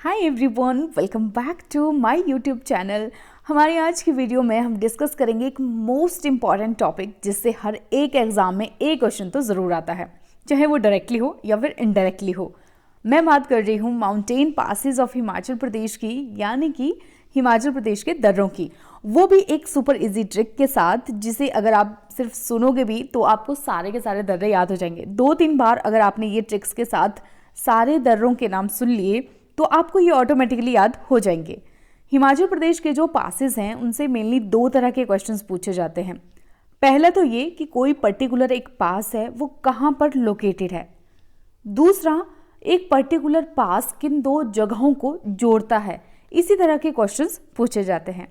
Hi everyone, welcome back to my YouTube channel. हमारी आज की वीडियो में हम डिस्कस करेंगे एक मोस्ट इम्पॉर्टेंट टॉपिक जिससे हर एक एग्जाम में एक क्वेश्चन तो ज़रूर आता है, चाहे वो डायरेक्टली हो या फिर इनडायरेक्टली हो। मैं बात कर रही हूँ mountain passes of Himachal Pradesh की, यानी कि हिमाचल प्रदेश के दर्रों की। वो भी एक सुपर इजी ट्रिक के साथ, जिसे अगर आप सिर्फ सुनोगे भी तो आपको सारे के सारे दर्रे याद हो जाएंगे। 2-3 बार अगर आपने ये ट्रिक्स के साथ सारे दर्रों के नाम सुन लिए तो आपको ये ऑटोमेटिकली याद हो जाएंगे। हिमाचल प्रदेश के जो पासेस हैं उनसे मेनली 2 तरह के क्वेश्चंस पूछे जाते हैं। पहला तो ये कि कोई पर्टिकुलर एक पास है वो कहाँ पर लोकेटेड है। दूसरा, एक पर्टिकुलर पास किन 2 जगहों को जोड़ता है। इसी तरह के क्वेश्चंस पूछे जाते हैं।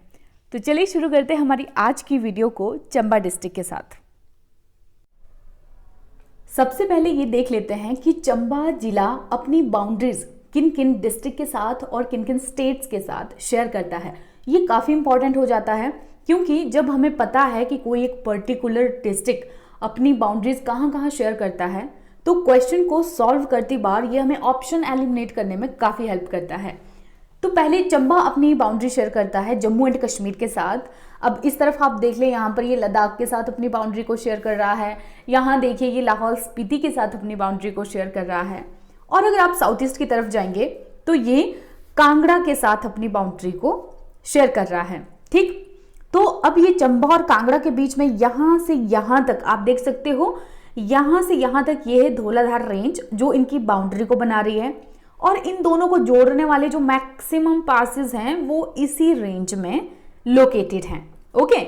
तो चलिए शुरू करते हैं हमारी आज की वीडियो को चंबा डिस्ट्रिक्ट के साथ। सबसे पहले ये देख लेते हैं कि चंबा जिला अपनी बाउंड्रीज किन किन डिस्ट्रिक्ट के साथ और किन किन स्टेट्स के साथ शेयर करता है। ये काफ़ी इंपॉर्टेंट हो जाता है, क्योंकि जब हमें पता है कि कोई एक पर्टिकुलर डिस्ट्रिक्ट अपनी बाउंड्रीज कहाँ कहाँ शेयर करता है तो क्वेश्चन को सॉल्व करती बार ये हमें ऑप्शन एलिमिनेट करने में काफ़ी हेल्प करता है। तो पहले चंबा अपनी बाउंड्री शेयर करता है जम्मू एंड कश्मीर के साथ। अब इस तरफ आप देख लें, यहाँ पर ये लद्दाख के साथ अपनी बाउंड्री को शेयर कर रहा है। यहाँ देखिए ये लाहौल स्पीति के साथ अपनी बाउंड्री को शेयर कर रहा है। और अगर आप साउथ ईस्ट की तरफ जाएंगे तो ये कांगड़ा के साथ अपनी बाउंड्री को शेयर कर रहा है। ठीक, तो अब ये चंबा और कांगड़ा के बीच में यहाँ से यहाँ तक आप देख सकते हो, यहाँ से यहाँ तक ये है धौलाधार रेंज जो इनकी बाउंड्री को बना रही है। और इन दोनों को जोड़ने वाले जो मैक्सिमम पासेस हैं वो इसी रेंज में लोकेटेड हैं। ओके,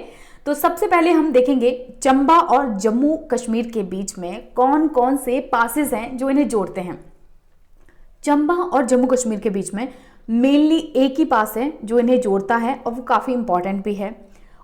तो सबसे पहले हम देखेंगे चंबा और जम्मू कश्मीर के बीच में कौन कौन से पासेस हैं जो इन्हें जोड़ते हैं। चंबा और जम्मू कश्मीर के बीच में मेनली एक ही पास है जो इन्हें जोड़ता है और वो काफ़ी इंपॉर्टेंट भी है।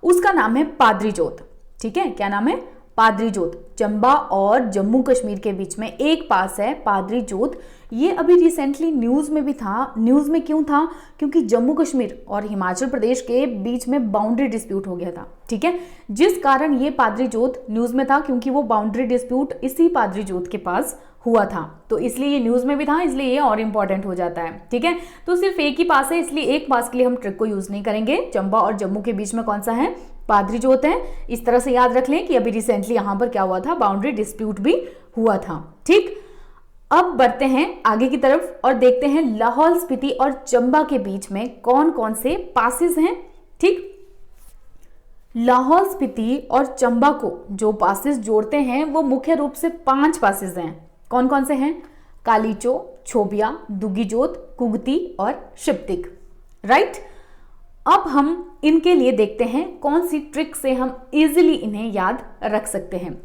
उसका नाम है पादरी जोत। ठीक है, क्या नाम है? पादरी जोत। चंबा और जम्मू कश्मीर के बीच में एक पास है पादरी जोत। ये अभी रिसेंटली न्यूज़ में भी था। न्यूज़ में क्यों था? क्योंकि जम्मू कश्मीर और हिमाचल प्रदेश के बीच में बाउंड्री डिस्प्यूट हो गया था। ठीक है, जिस कारण ये पादरी जोत न्यूज़ में था, क्योंकि वो बाउंड्री डिस्प्यूट इसी पादरी जोत के पास हुआ था, तो इसलिए ये न्यूज़ में भी था, इसलिए ये और इंपॉर्टेंट हो जाता है। ठीक है, तो सिर्फ एक ही पास है, इसलिए एक पास के लिए हम ट्रिक को यूज़ नहीं करेंगे। चंबा और जम्मू के बीच में कौन सा है? पादरी जोत है। इस तरह से याद रख लें कि अभी रिसेंटली यहाँ पर क्या हुआ था? बाउंड्री डिस्प्यूट भी हुआ था। ठीक, अब बढ़ते हैं आगे की तरफ और देखते हैं लाहौल स्पीति और चंबा के बीच में कौन कौन से पासेस हैं। ठीक, लाहौल स्पीति और चंबा को जो पासेस जोड़ते हैं वो मुख्य रूप से 5 पासेस हैं। कौन कौन से हैं? कालीचो, छोबिया, दुगीजोत, कुगती और शिप्तिक। राइट, अब हम इनके लिए देखते हैं कौन सी ट्रिक से हम इजीली इन्हें याद रख सकते हैं।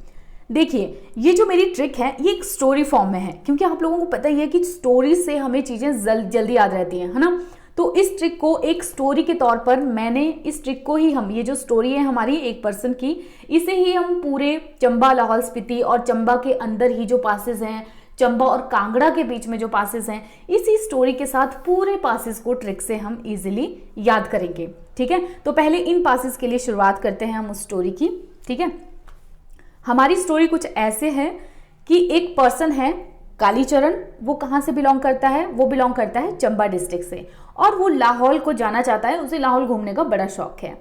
देखिए, ये जो मेरी ट्रिक है ये एक स्टोरी फॉर्म में है, क्योंकि आप लोगों को पता ही है कि स्टोरी से हमें चीज़ें जल्दी याद रहती हैं, है ना। तो इस ट्रिक को एक स्टोरी के तौर पर मैंने इस ट्रिक को ही हम ये जो स्टोरी है हमारी एक पर्सन की, इसे ही हम पूरे चंबा, लाहौल स्पीति और चंबा के अंदर ही जो पासेस हैं, चंबा और कांगड़ा के बीच में जो पासेस हैं, इसी स्टोरी के साथ पूरे पासेस को ट्रिक से हम इजीली याद करेंगे। ठीक है, तो पहले इन पासेस के लिए शुरुआत करते हैं हम उस स्टोरी की। ठीक है, हमारी स्टोरी कुछ ऐसे है कि एक पर्सन है कालीचरण। वो कहाँ से बिलोंग करता है? वो बिलोंग करता है चंबा डिस्ट्रिक्ट से, और वो लाहौल को जाना चाहता है। उसे लाहौल घूमने का बड़ा शौक है।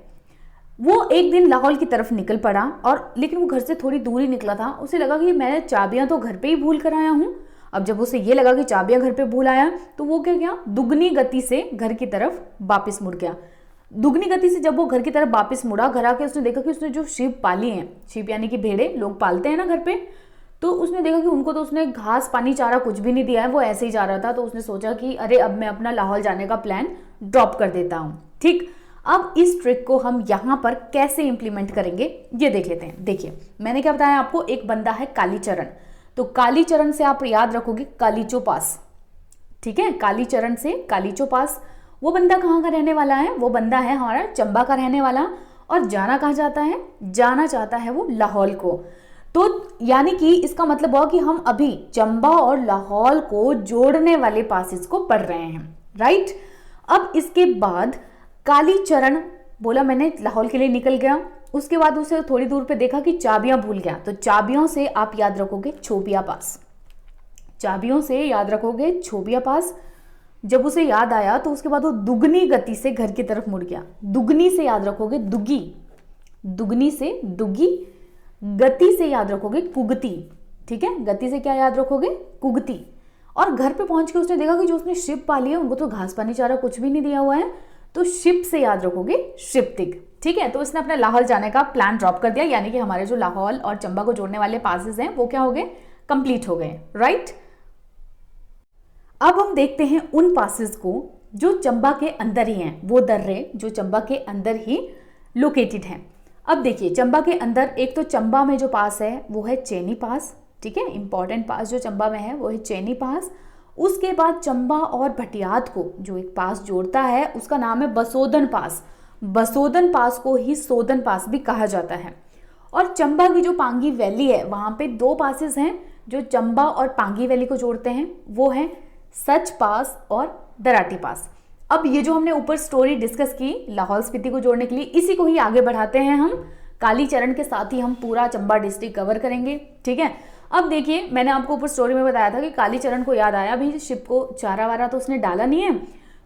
वो एक दिन लाहौल की तरफ निकल पड़ा, और लेकिन वो घर से थोड़ी दूर ही निकला था। उसे लगा कि मैं चाबियां तो घर पे ही भूल कर आया हूँ। अब जब उसे ये लगा कि चाबियां घर पे भूल आया तो वो क्या किया? दुगनी गति से घर की तरफ वापस मुड़ गया। दुगनी गति से जब वो घर की तरफ वापस मुड़ा, घर आके उसने देखा कि उसने जो शीप पाली हैं, शीप यानी कि भेड़े लोग पालते हैं ना घर पे, तो उसने देखा कि उनको तो उसने घास, पानी, चारा कुछ भी नहीं दिया है, वो ऐसे ही जा रहा था। तो उसने सोचा कि अरे अब मैं अपना लाहौल जाने का प्लान ड्रॉप कर देता हूँ। ठीक, अब इस ट्रिक को हम यहाँ पर कैसे इंप्लीमेंट करेंगे ये देख लेते हैं। देखिए, मैंने क्या बताया आपको, एक बंदा है कालीचरण। तो कालीचरण से आप याद रखोगे कालीचो पास। ठीक है, कालीचरण से कालीचो पास। वो बंदा कहाँ का रहने वाला है? वो बंदा है हमारा चंबा का रहने वाला। और जाना कहाँ चाहता है? जाना चाहता है वो लाहौल को। तो यानी कि इसका मतलब हुआ कि हम अभी चंबा और लाहौल को जोड़ने वाले पासेस को पढ़ रहे हैं। राइट, अब इसके बाद कालीचरण बोला मैंने लाहौल के लिए निकल गया। उसके बाद उसे थोड़ी दूर पे देखा कि चाबियां भूल गया। तो चाबियों से आप याद रखोगे छोबिया पास। चाबियों से याद रखोगे छोबिया पास। जब उसे याद आया तो उसके बाद वो दुगनी गति से घर की तरफ मुड़ गया। दुगनी से याद रखोगे दुगी, दुगनी से दुगी, गति से याद रखोगे कुगती, ठीक है, गति से क्या याद रखोगे, कुगती। और घर पे पहुंच के उसने देखा कि जो उसने शिप पाली है उनको तो घास पानी चारा कुछ भी नहीं दिया हुआ है, तो शिप से याद रखोगे शिप्तिक, ठीक है। तो इसने अपने लाहौल जाने का प्लान ड्रॉप कर दिया, यानी कि हमारे जो लाहौल और चंबा को जोड़ने वाले पासेस हैं वो क्या हो गए, कंप्लीट हो गए, राइट। अब हम देखते हैं उन पासेस को जो चंबा के अंदर ही हैं, वो दर्रे जो चंबा के अंदर ही लोकेटेड हैं। अब देखिए चंबा के अंदर एक तो चंबा में जो पास है वो है चेनी पास, ठीक है, इंपॉर्टेंट पास जो चंबा में है वो है चेनी पास। उसके बाद चंबा और भटियात को जो एक पास जोड़ता है उसका नाम है बसोदन पास। बसोदन पास को ही सोदन पास भी कहा जाता है। और चंबा की जो पांगी वैली है वहां पे दो पासेस हैं जो चंबा और पांगी वैली को जोड़ते हैं, वो हैं सच पास और दराटी पास। अब ये जो हमने ऊपर स्टोरी डिस्कस की लाहौल स्पीति को जोड़ने के लिए, इसी को ही आगे बढ़ाते हैं हम। कालीचरण के साथ ही हम पूरा चंबा डिस्ट्रिक्ट कवर करेंगे, ठीक है। अब देखिए मैंने आपको ऊपर स्टोरी में बताया था कि कालीचरण को याद आया भी शिप को चारा वारा तो उसने डाला नहीं है,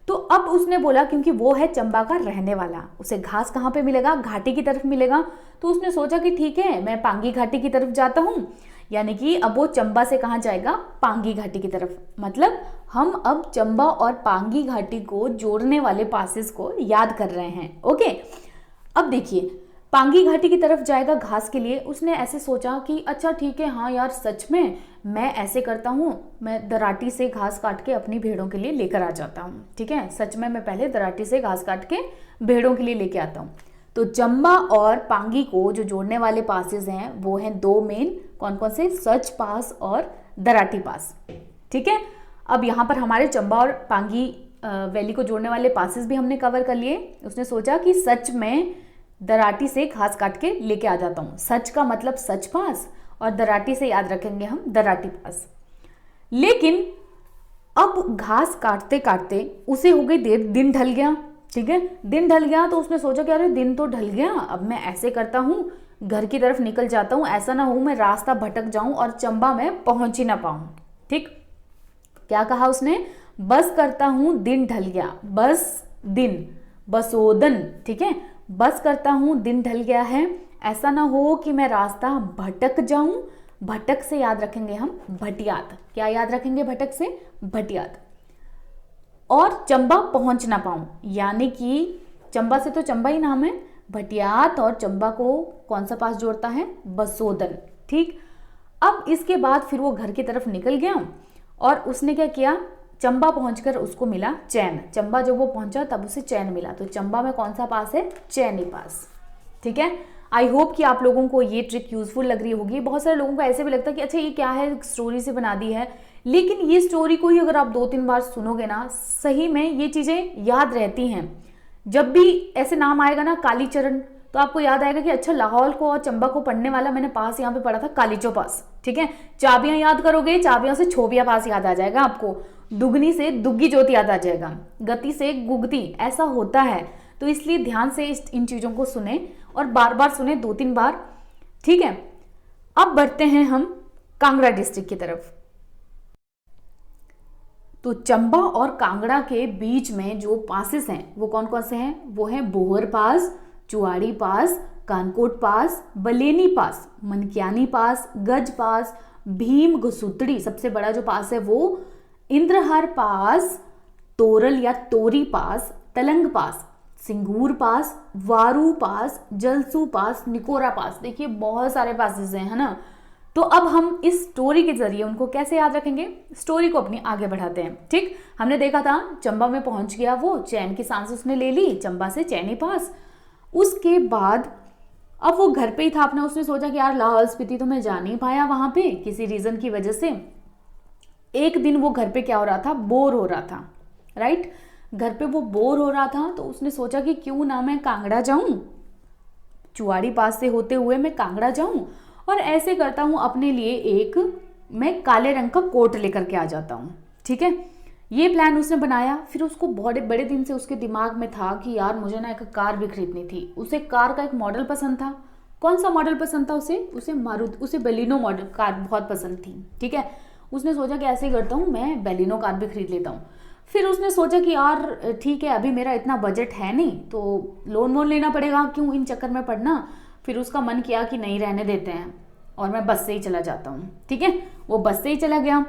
तो अब उसने बोला क्योंकि वो है चंबा का रहने वाला, उसे घास कहाँ पे मिलेगा, घाटी की तरफ मिलेगा। तो उसने सोचा कि ठीक है मैं पांगी घाटी की तरफ जाता हूँ, यानी कि अब वो चंबा से कहाँ जाएगा, पांगी घाटी की तरफ। मतलब हम अब चंबा और पांगी घाटी को जोड़ने वाले पासेस को याद कर रहे हैं, ओके। अब देखिए पांगी घाटी की तरफ जाएगा घास के लिए। उसने ऐसे सोचा कि अच्छा ठीक है, हाँ यार सच में मैं ऐसे करता हूँ, मैं दराटी से घास काट के अपनी भेड़ों के लिए लेकर आ जाता हूँ, ठीक है, सच में मैं पहले दराटी से घास काट के भेड़ों के लिए लेके आता हूँ। तो चंबा और पांगी को जो जोड़ने वाले पासेस हैं वो हैं दो मेन, कौन कौन से, सच पास और दराटी पास, ठीक है। अब यहाँ पर हमारे चंबा और पांगी वैली को जोड़ने वाले पासेस भी हमने कवर कर लिए। उसने सोचा कि सच में दराटी से घास काट के लेके आ जाता हूँ, सच का मतलब सच पास और दराटी से याद रखेंगे हम दराटी पास। लेकिन अब घास काटते काटते उसे हो गई देर, दिन ढल गया, ठीक है, दिन ढल गया। तो उसने सोचा कि अरे दिन तो ढल गया, अब मैं ऐसे करता हूँ घर की तरफ निकल जाता हूँ, ऐसा ना हो मैं रास्ता भटक जाऊं और चंबा में पहुंच ही ना पाऊं, ठीक। क्या कहा उसने, बस करता हूं दिन ढल गया, बस दिन, बसोदन, ठीक है, बस करता हूं दिन ढल गया है, ऐसा ना हो कि मैं रास्ता भटक जाऊं। भटक से याद रखेंगे हम भटियात, क्या याद रखेंगे भटक से, भटियात। और चंबा पहुंच ना पाऊं, यानी कि चंबा से तो चंबा ही नाम है, भटियात और चंबा को कौन सा पास जोड़ता है, बसोदन, ठीक। अब इसके बाद फिर वो घर की तरफ निकल गया और उसने क्या किया, चंबा पहुंचकर उसको मिला चैन। चंबा जब वो पहुंचा तब उसे चैन मिला। तो चंबा में कौन सा पास है, चैनी पास, ठीक है। आई होप कि आप लोगों को ये ट्रिक यूजफुल लग रही होगी। बहुत सारे लोगों को ऐसे भी लगता है कि अच्छा ये क्या है, स्टोरी से बना दी है, लेकिन ये स्टोरी को ही अगर आप 2-3 बार सुनोगे ना, सही में ये चीजें याद रहती हैं। जब भी ऐसे नाम आएगा ना कालीचरण, तो आपको याद आएगा कि अच्छा लाहौल को और चंबा को पढ़ने वाला मैंने पास यहाँ पे पढ़ा था कालीचो पास, ठीक है। चाबियां याद करोगे, चाबियों से छोबिया पास याद आ जाएगा आपको, दुगनी से दुग्गी ज्योति याद आ जाएगा, गति से गुगती, ऐसा होता है। तो इसलिए ध्यान से इन चीजों को सुने और बार बार सुने, 2-3 बार, ठीक है। अब बढ़ते हैं हम कांगड़ा डिस्ट्रिक्ट की तरफ। तो चंबा और कांगड़ा के बीच में जो पासेस हैं वो कौन कौन से हैं, वो हैं बोहर पास, चुआड़ी पास, कानकोट पास, बलेनी पास, मनक्यानी पास, गज पास, भीम घसुतड़ी, सबसे बड़ा जो पास है वो इंद्रहर पास, तोरल या तोरी पास, तलंग पास, सिंगूर पास, वारू पास, जलसू पास, निकोरा पास। देखिए बहुत सारे पासेस हैं, है ना। तो अब हम इस स्टोरी के जरिए उनको कैसे याद रखेंगे, स्टोरी को अपनी आगे बढ़ाते हैं, ठीक। हमने देखा था चंबा में पहुंच गया वो, चैन की सांस उसने ले ली, चंबा से चैनी पास। उसके बाद अब वो घर पे ही था अपना, उसने सोचा कि यार लाहौल स्पीति तो मैं जा नहीं पाया वहां पे किसी रीजन की वजह से। एक दिन वो घर पे क्या हो रहा था, बोर हो रहा था, राइट, घर पे वो बोर हो रहा था। तो उसने सोचा कि क्यों ना मैं कांगड़ा जाऊं, चुआड़ी पास से होते हुए मैं कांगड़ा जाऊं और ऐसे करता हूं अपने लिए एक मैं काले रंग का कोट लेकर के आ जाता हूं, ठीक है। ये प्लान उसने बनाया। फिर उसको बहुत बड़े दिन से उसके दिमाग में था कि यार मुझे ना एक कार भी खरीदनी थी। उसे कार का एक मॉडल पसंद था। कौन सा मॉडल पसंद था उसे मारुति, उसे बेलिनो मॉडल कार बहुत पसंद थी, ठीक है। उसने सोचा कि ऐसे ही करता हूँ, मैं बेलिनो कार भी खरीद लेता हूँ। फिर उसने सोचा कि यार ठीक है, अभी मेरा इतना बजट है नहीं, तो लोन वोन लेना पड़ेगा, क्यों इन चक्कर में पड़ना। फिर उसका मन किया कि नहीं, रहने देते हैं और मैं बस से ही चला जाता हूँ। ठीक है, वो बस से ही चला गया।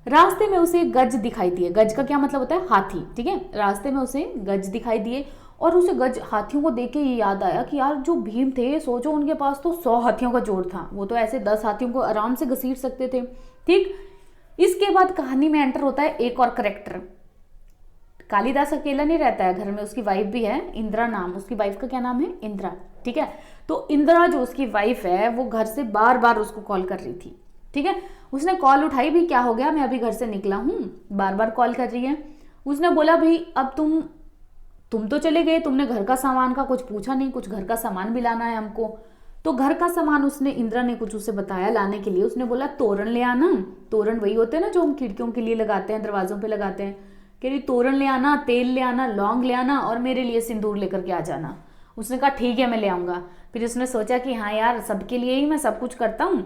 रास्ते में उसे गज दिखाई दिए। गज का क्या मतलब होता है? हाथी। ठीक है, रास्ते में उसे गज दिखाई दिए और उसे गज हाथियों को देख के ये याद आया कि यार जो भीम थे, सोचो उनके पास तो 100 हाथियों का जोड़ था, वो तो ऐसे 10 हाथियों को आराम से घसीट सकते थे। ठीक, इसके बाद कहानी में एंटर होता है एक और करेक्टर। कालिदास अकेला नहीं रहता है घर में, उसकी वाइफ भी है, इंदिरा नाम। उसकी वाइफ का क्या नाम है? इंदिरा। ठीक है, तो इंदिरा जो उसकी वाइफ है वो घर से बार बार उसको कॉल कर रही थी। ठीक है, उसने कॉल उठाई भी, क्या हो गया, मैं अभी घर से निकला हूँ, बार बार कॉल कर रही है। उसने बोला भाई अब तुम तो चले गए, तुमने घर का सामान का कुछ पूछा नहीं, कुछ घर का सामान भी लाना है हमको। तो घर का सामान उसने, इंदिरा ने कुछ उसे बताया लाने के लिए। उसने बोला तोरण ले आना। तोरण वही होते हैं ना जो हम खिड़कियों के लिए लगाते हैं, दरवाजों पे लगाते हैं। कह रही तोरण ले आना, तेल ले आना, लौंग ले आना और मेरे लिए सिंदूर लेकर के आ जाना। उसने कहा ठीक है मैं ले आऊंगा। फिर उसने सोचा कि हाँ यार सबके लिए ही मैं सब कुछ करता हूँ।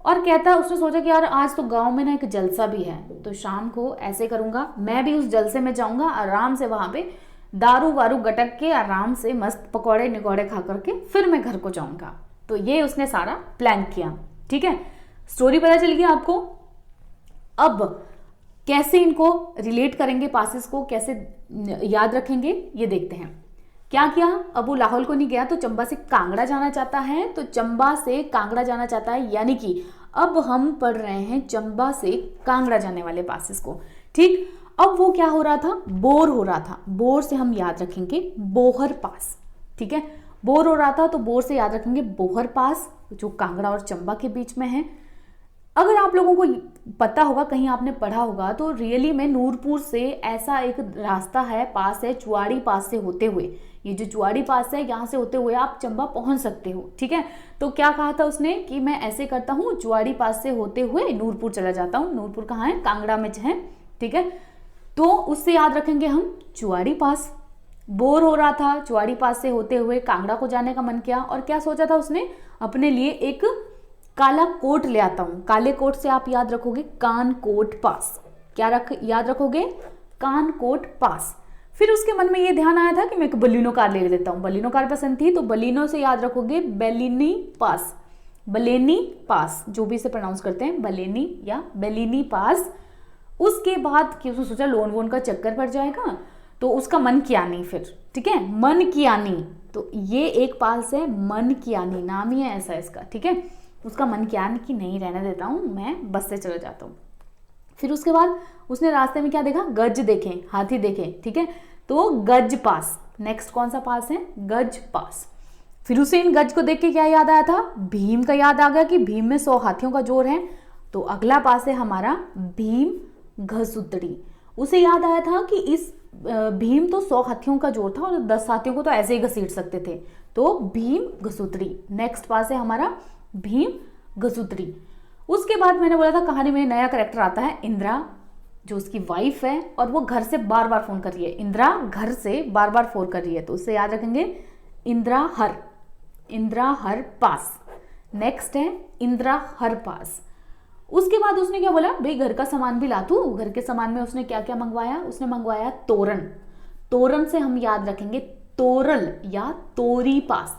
और कहता, उसने सोचा कि यार आज तो गांव में ना एक जलसा भी है, तो शाम को ऐसे करूंगा, मैं भी उस जलसे में जाऊंगा, आराम से वहां पे दारू वारू गटक के आराम से मस्त पकौड़े निकौड़े खा करके फिर मैं घर को जाऊंगा। तो ये उसने सारा प्लान किया। ठीक है, स्टोरी पता चल गई आपको। अब कैसे इनको रिलेट करेंगे, पासेस को कैसे याद रखेंगे, ये देखते हैं। क्या किया, अब वो लाहौल को नहीं गया तो चंबा से कांगड़ा जाना चाहता है, तो चंबा से कांगड़ा जाना चाहता है, यानी कि अब हम पढ़ रहे हैं चंबा से कांगड़ा जाने वाले पासेस को। ठीक, अब वो क्या हो रहा था, बोर हो रहा था। बोर से हम याद रखेंगे बोहर पास। ठीक है, बोर हो रहा था तो बोर से याद रखेंगे बोहर पास, जो कांगड़ा और चंबा के बीच में है। अगर आप लोगों को पता होगा, कहीं आपने पढ़ा होगा, तो रियली में नूरपुर से ऐसा एक रास्ता है, पास है, चुआड़ी पास से होते हुए, ये जो चुआड़ी पास है यहाँ से होते हुए आप चंबा पहुंच सकते हो। ठीक है, तो क्या कहा था उसने कि मैं ऐसे करता हूँ, चुआड़ी पास से होते हुए नूरपुर चला जाता हूँ। नूरपुर कहाँ है? कांगड़ा में है। ठीक है, तो उससे याद रखेंगे हम चुआड़ी पास। बोर हो रहा था, चुआड़ी पास से होते हुए कांगड़ा को जाने का मन किया, और क्या सोचा था उसने, अपने लिए एक काला कोट ले आता हूं। काले कोट से आप याद रखोगे कान कोट पास। क्या याद रखोगे? कान कोट पास। फिर उसके मन में ये ध्यान आया था कि मैं एक बलिनो कार ले लेता हूं। बलिनो कार पसंद थी, तो बलिनो से याद रखोगे बेलिनी पास। बलेनी पास, जो भी इसे प्रोनाउंस करते हैं, बलेनी या बेलिनी पास। उसके बाद कि उसने सोचा लोन वोन का चक्कर पड़ जाएगा, तो उसका मन किया नहीं फिर। ठीक है, मन किया नहीं, तो ये एक पास है, मन किया नहीं नाम ही है ऐसा इसका। ठीक है, उसका मन किया नहीं कि नहीं रहने देता हूँ, मैं बस से चला जाता हूँ। फिर उसके बाद उसने रास्ते में क्या देखा, गज देखे, हाथी देखे। ठीक है, तो गज पास। नेक्स्ट कौन सा पास है? गज पास। फिर उसे इन गज को देख के क्या याद आया था? भीम का याद आ गया कि भीम में 100 हाथियों का जोर है। तो अगला पास है हमारा भीम घसुतड़ी। उसे याद आया था कि इस भीम तो 100 हाथियों का जोर था और 10 हाथियों को तो ऐसे ही घसीट सकते थे, तो भीम घसुतड़ी। नेक्स्ट पास है हमारा भीम घसुतड़ी। उसके बाद मैंने बोला था कहानी में नया कैरेक्टर आता है, इंदिरा, जो उसकी वाइफ है, और वो घर से बार बार फोन कर रही है। इंदिरा घर से बार बार फोन कर रही है, तो उससे याद रखेंगे इंदिरा हर। इंदिरा हर पास। नेक्स्ट है इंदिरा हर पास। उसके बाद उसने क्या बोला, भाई घर का सामान भी ला तू। घर के सामान में उसने क्या क्या मंगवाया? उसने मंगवाया तोरण। तोरण से हम याद रखेंगे तोरल या तोरी पास।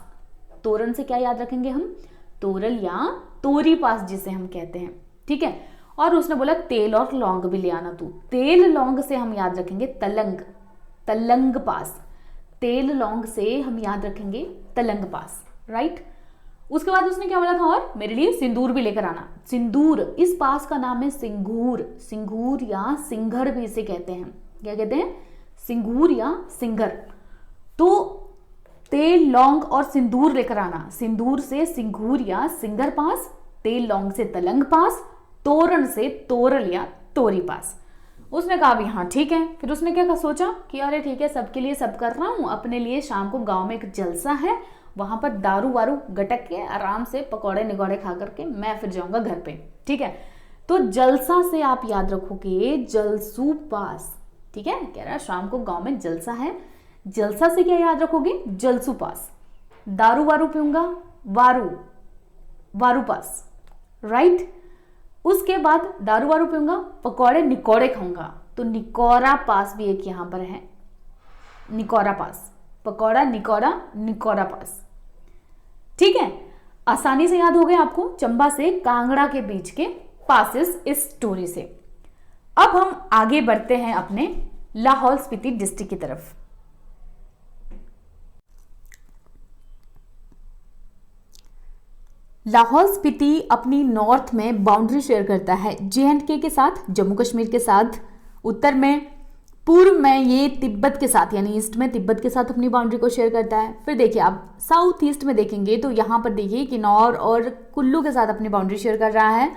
तोरण से क्या याद रखेंगे हम? तोरल या तोरी पास, जिसे हम कहते हैं। ठीक है, और उसने बोला तेल और लौंग भी ले आना तू। तेल लौंग से हम याद रखेंगे तलंग, तलंग पास। तेल लौंग से हम याद रखेंगे तलंग पास। राइट, उसके बाद उसने क्या बोला था, और मेरे लिए सिंदूर भी लेकर आना। सिंदूर, इस पास का नाम है सिंगूर। सिंगूर या सिंघर भी इसे कहते हैं। क्या कहते हैं? सिंगूर या सिंघर। तो तेल लौंग और सिंदूर लेकर आना। सिंदूर से सिंगूर या सिंगर पास, तेल लौंग से तलंग पास, तोरण से तोरल या तोरी पास। उसने कहा भी हाँ ठीक है। फिर उसने क्या सोचा कि अरे ठीक है, सबके लिए सब कर रहा हूँ, अपने लिए शाम को गांव में एक जलसा है, वहां पर दारू वारू गटक के आराम से पकौड़े निकौड़े खा करके मैं फिर जाऊंगा घर पे। ठीक है, तो जलसा से आप याद रखोगे जलसू पास। ठीक है, कह रहा शाम को गांव में जलसा है, जलसा से क्या याद रखोगे? जलसू पास। दारू वारू पीऊंगा, वारू, वारू पास। राइट, उसके बाद दारू वारू पीऊंगा, पकौड़े निकौड़े खाऊंगा, तो निकोरा पास भी एक यहां पर है, निकोरा पास, पकौड़ा निकोरा, निकोरा पास। ठीक है, आसानी से याद हो गए आपको चंबा से कांगड़ा के बीच के पासेस इस स्टोरी से। अब हम आगे बढ़ते हैं अपने लाहौल स्पीति डिस्ट्रिक्ट की तरफ। लाहौल स्पीति अपनी नॉर्थ में बाउंड्री शेयर करता है J&K के साथ, जम्मू कश्मीर के साथ, उत्तर में, पूर्व में ये तिब्बत के साथ यानी ईस्ट में तिब्बत के साथ अपनी बाउंड्री को शेयर करता है। फिर देखिए आप साउथ ईस्ट में देखेंगे तो यहाँ पर देखिए किन्नौर और कुल्लू के साथ अपनी बाउंड्री शेयर कर रहा है,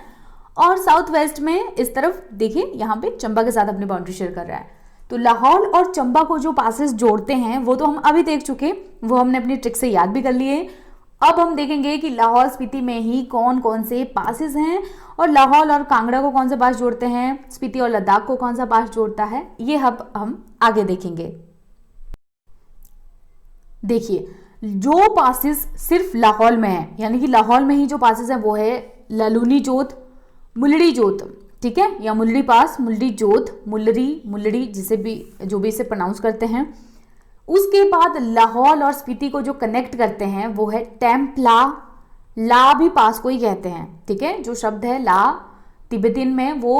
और साउथ वेस्ट में इस तरफ देखिए यहाँ पे चंबा के साथ अपनी बाउंड्री शेयर कर रहा है। तो लाहौल और चंबा को जो पासेस जोड़ते हैं वो तो हम अभी देख चुके, वो हमने अपनी ट्रिक से याद भी कर लिए। अब हम देखेंगे कि लाहौल स्पीति में ही कौन कौन से पासेस हैं, और लाहौल और कांगड़ा को कौन से पास जोड़ते हैं, स्पीति और लद्दाख को कौन सा पास जोड़ता है, ये अब हम आगे देखेंगे। देखिए जो पासेस सिर्फ लाहौल में है, यानी कि लाहौल में ही जो पासेस है वो है ललूनी जोत, मुलड़ी जोत, ठीक है, या मुलड़ी पास, मुलड़ी जोत, मुलरी, मुलड़ी, जिसे भी जो भी इसे प्रोनाउंस करते हैं। उसके बाद लाहौल और स्पीति को जो कनेक्ट करते हैं वो है टेम्पला, ला भी पास को ही कहते हैं, ठीक है, जो शब्द है ला तिब्बतियन में वो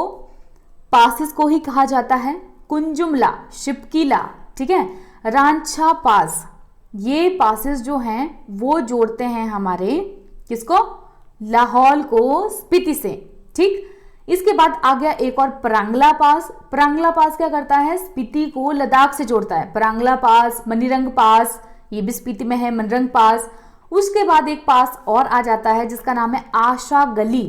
पासेस को ही कहा जाता है। कुंजुमला, शिपकीला, ठीक है, रांछा पास, ये पासेस जो हैं वो जोड़ते हैं हमारे किसको, लाहौल को स्पीति से। ठीक, इसके बाद आ गया एक और परांगला पास। परांगला पास क्या करता है, स्पीति को लद्दाख से जोड़ता है। परांगला पास, मनीरंग पास, ये भी स्पीति में है, मनरंग पास। उसके बाद एक पास और आ जाता है जिसका नाम है आशा गली।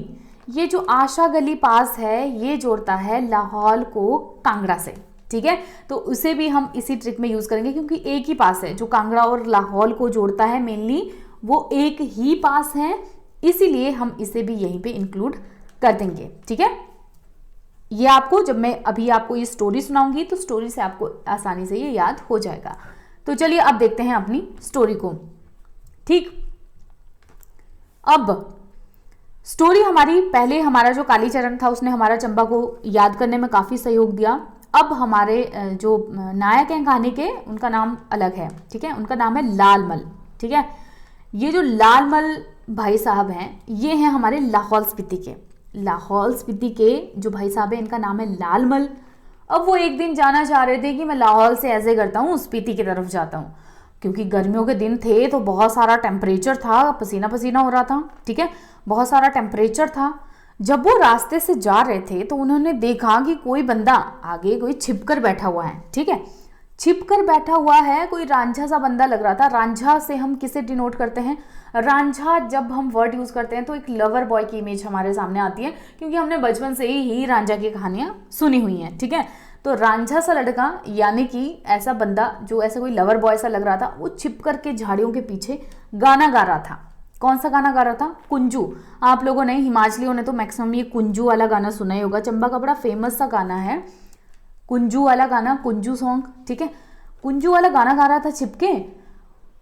ये जो आशा गली पास है ये जोड़ता है लाहौल को कांगड़ा से, ठीक है, तो उसे भी हम इसी ट्रिक में यूज करेंगे क्योंकि एक ही पास है जो कांगड़ा और लाहौल को जोड़ता है, मेनली वो एक ही पास है, इसीलिए हम इसे भी यहीं पे इंक्लूड कर देंगे। ठीक है, ये आपको जब मैं अभी आपको ये स्टोरी सुनाऊंगी तो स्टोरी से आपको आसानी से ये याद हो जाएगा। तो चलिए अब देखते हैं अपनी स्टोरी को। ठीक, अब स्टोरी हमारी, पहले हमारा जो कालीचरण था उसने हमारा चंबा को याद करने में काफी सहयोग दिया। अब हमारे जो नायक हैं कहानी के, उनका नाम अलग है, ठीक है, उनका नाम है लालमल। ठीक है, ये जो लालमल भाई साहब हैं ये हैं हमारे लाहौल स्पीति के। लाहौल स्पीति के जो भाई साहब हैं इनका नाम है लालमल। अब वो एक दिन जाना चाह रहे थे कि मैं लाहौल से ऐसे करता हूँ स्पीति की तरफ जाता हूँ, क्योंकि गर्मियों के दिन थे तो बहुत सारा टेम्परेचर था, पसीना पसीना हो रहा था, ठीक है, बहुत सारा टेम्परेचर था। जब वो रास्ते से जा रहे थे तो उन्होंने देखा कि कोई बंदा आगे कोई छिपकर बैठा हुआ है, ठीक है, छिपकर बैठा हुआ है, कोई रांझा सा बंदा लग रहा था। रांझा से हम किसे डिनोट करते हैं, रांझा जब हम वर्ड यूज करते हैं तो एक लवर बॉय की इमेज हमारे सामने आती है, क्योंकि हमने बचपन से ही रांझा की कहानियां सुनी हुई हैं। ठीक है, तो रांझा सा लड़का यानी कि ऐसा बंदा जो ऐसा कोई लवर बॉय सा लग रहा था, वो छिप करके झाड़ियों के पीछे गाना गा रहा था। कौन सा गाना गा रहा था, कुंजू। आप लोगों ने, हिमाचलियों ने तो मैक्सिमम ये कुंजू वाला गाना सुना ही होगा, चंबा का बड़ा फेमस सा गाना है कुंजू वाला गाना, कुंजू सॉन्ग। ठीक है, कुंजू वाला गाना गा रहा था छिपके,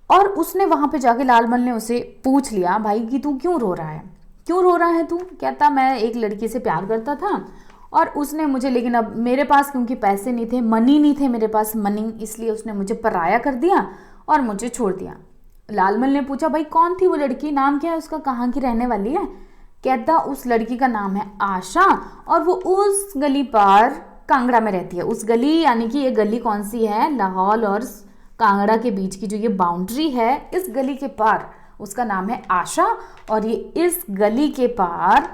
और उसने वहां पे जाके लालमल ने उसे पूछ लिया, भाई कि तू क्यों रो रहा है, क्यों रो रहा है तू। कहता मैं एक लड़की से प्यार करता था और उसने मुझे, लेकिन अब मेरे पास क्योंकि पैसे नहीं थे, मनी नहीं थे मेरे पास, मनी, इसलिए उसने मुझे पराया कर दिया और मुझे छोड़ दिया। लालमल ने पूछा भाई कौन थी वो लड़की, नाम क्या है उसका, कहाँ की रहने वाली है। कहता उस लड़की का नाम है आशा और वो उस गली पार कांगड़ा में रहती है। उस गली यानी कि ये गली कौन सी है, लाहौल और कांगड़ा के बीच की जो ये बाउंड्री है, इस गली के पार उसका नाम है आशा और ये इस गली के पार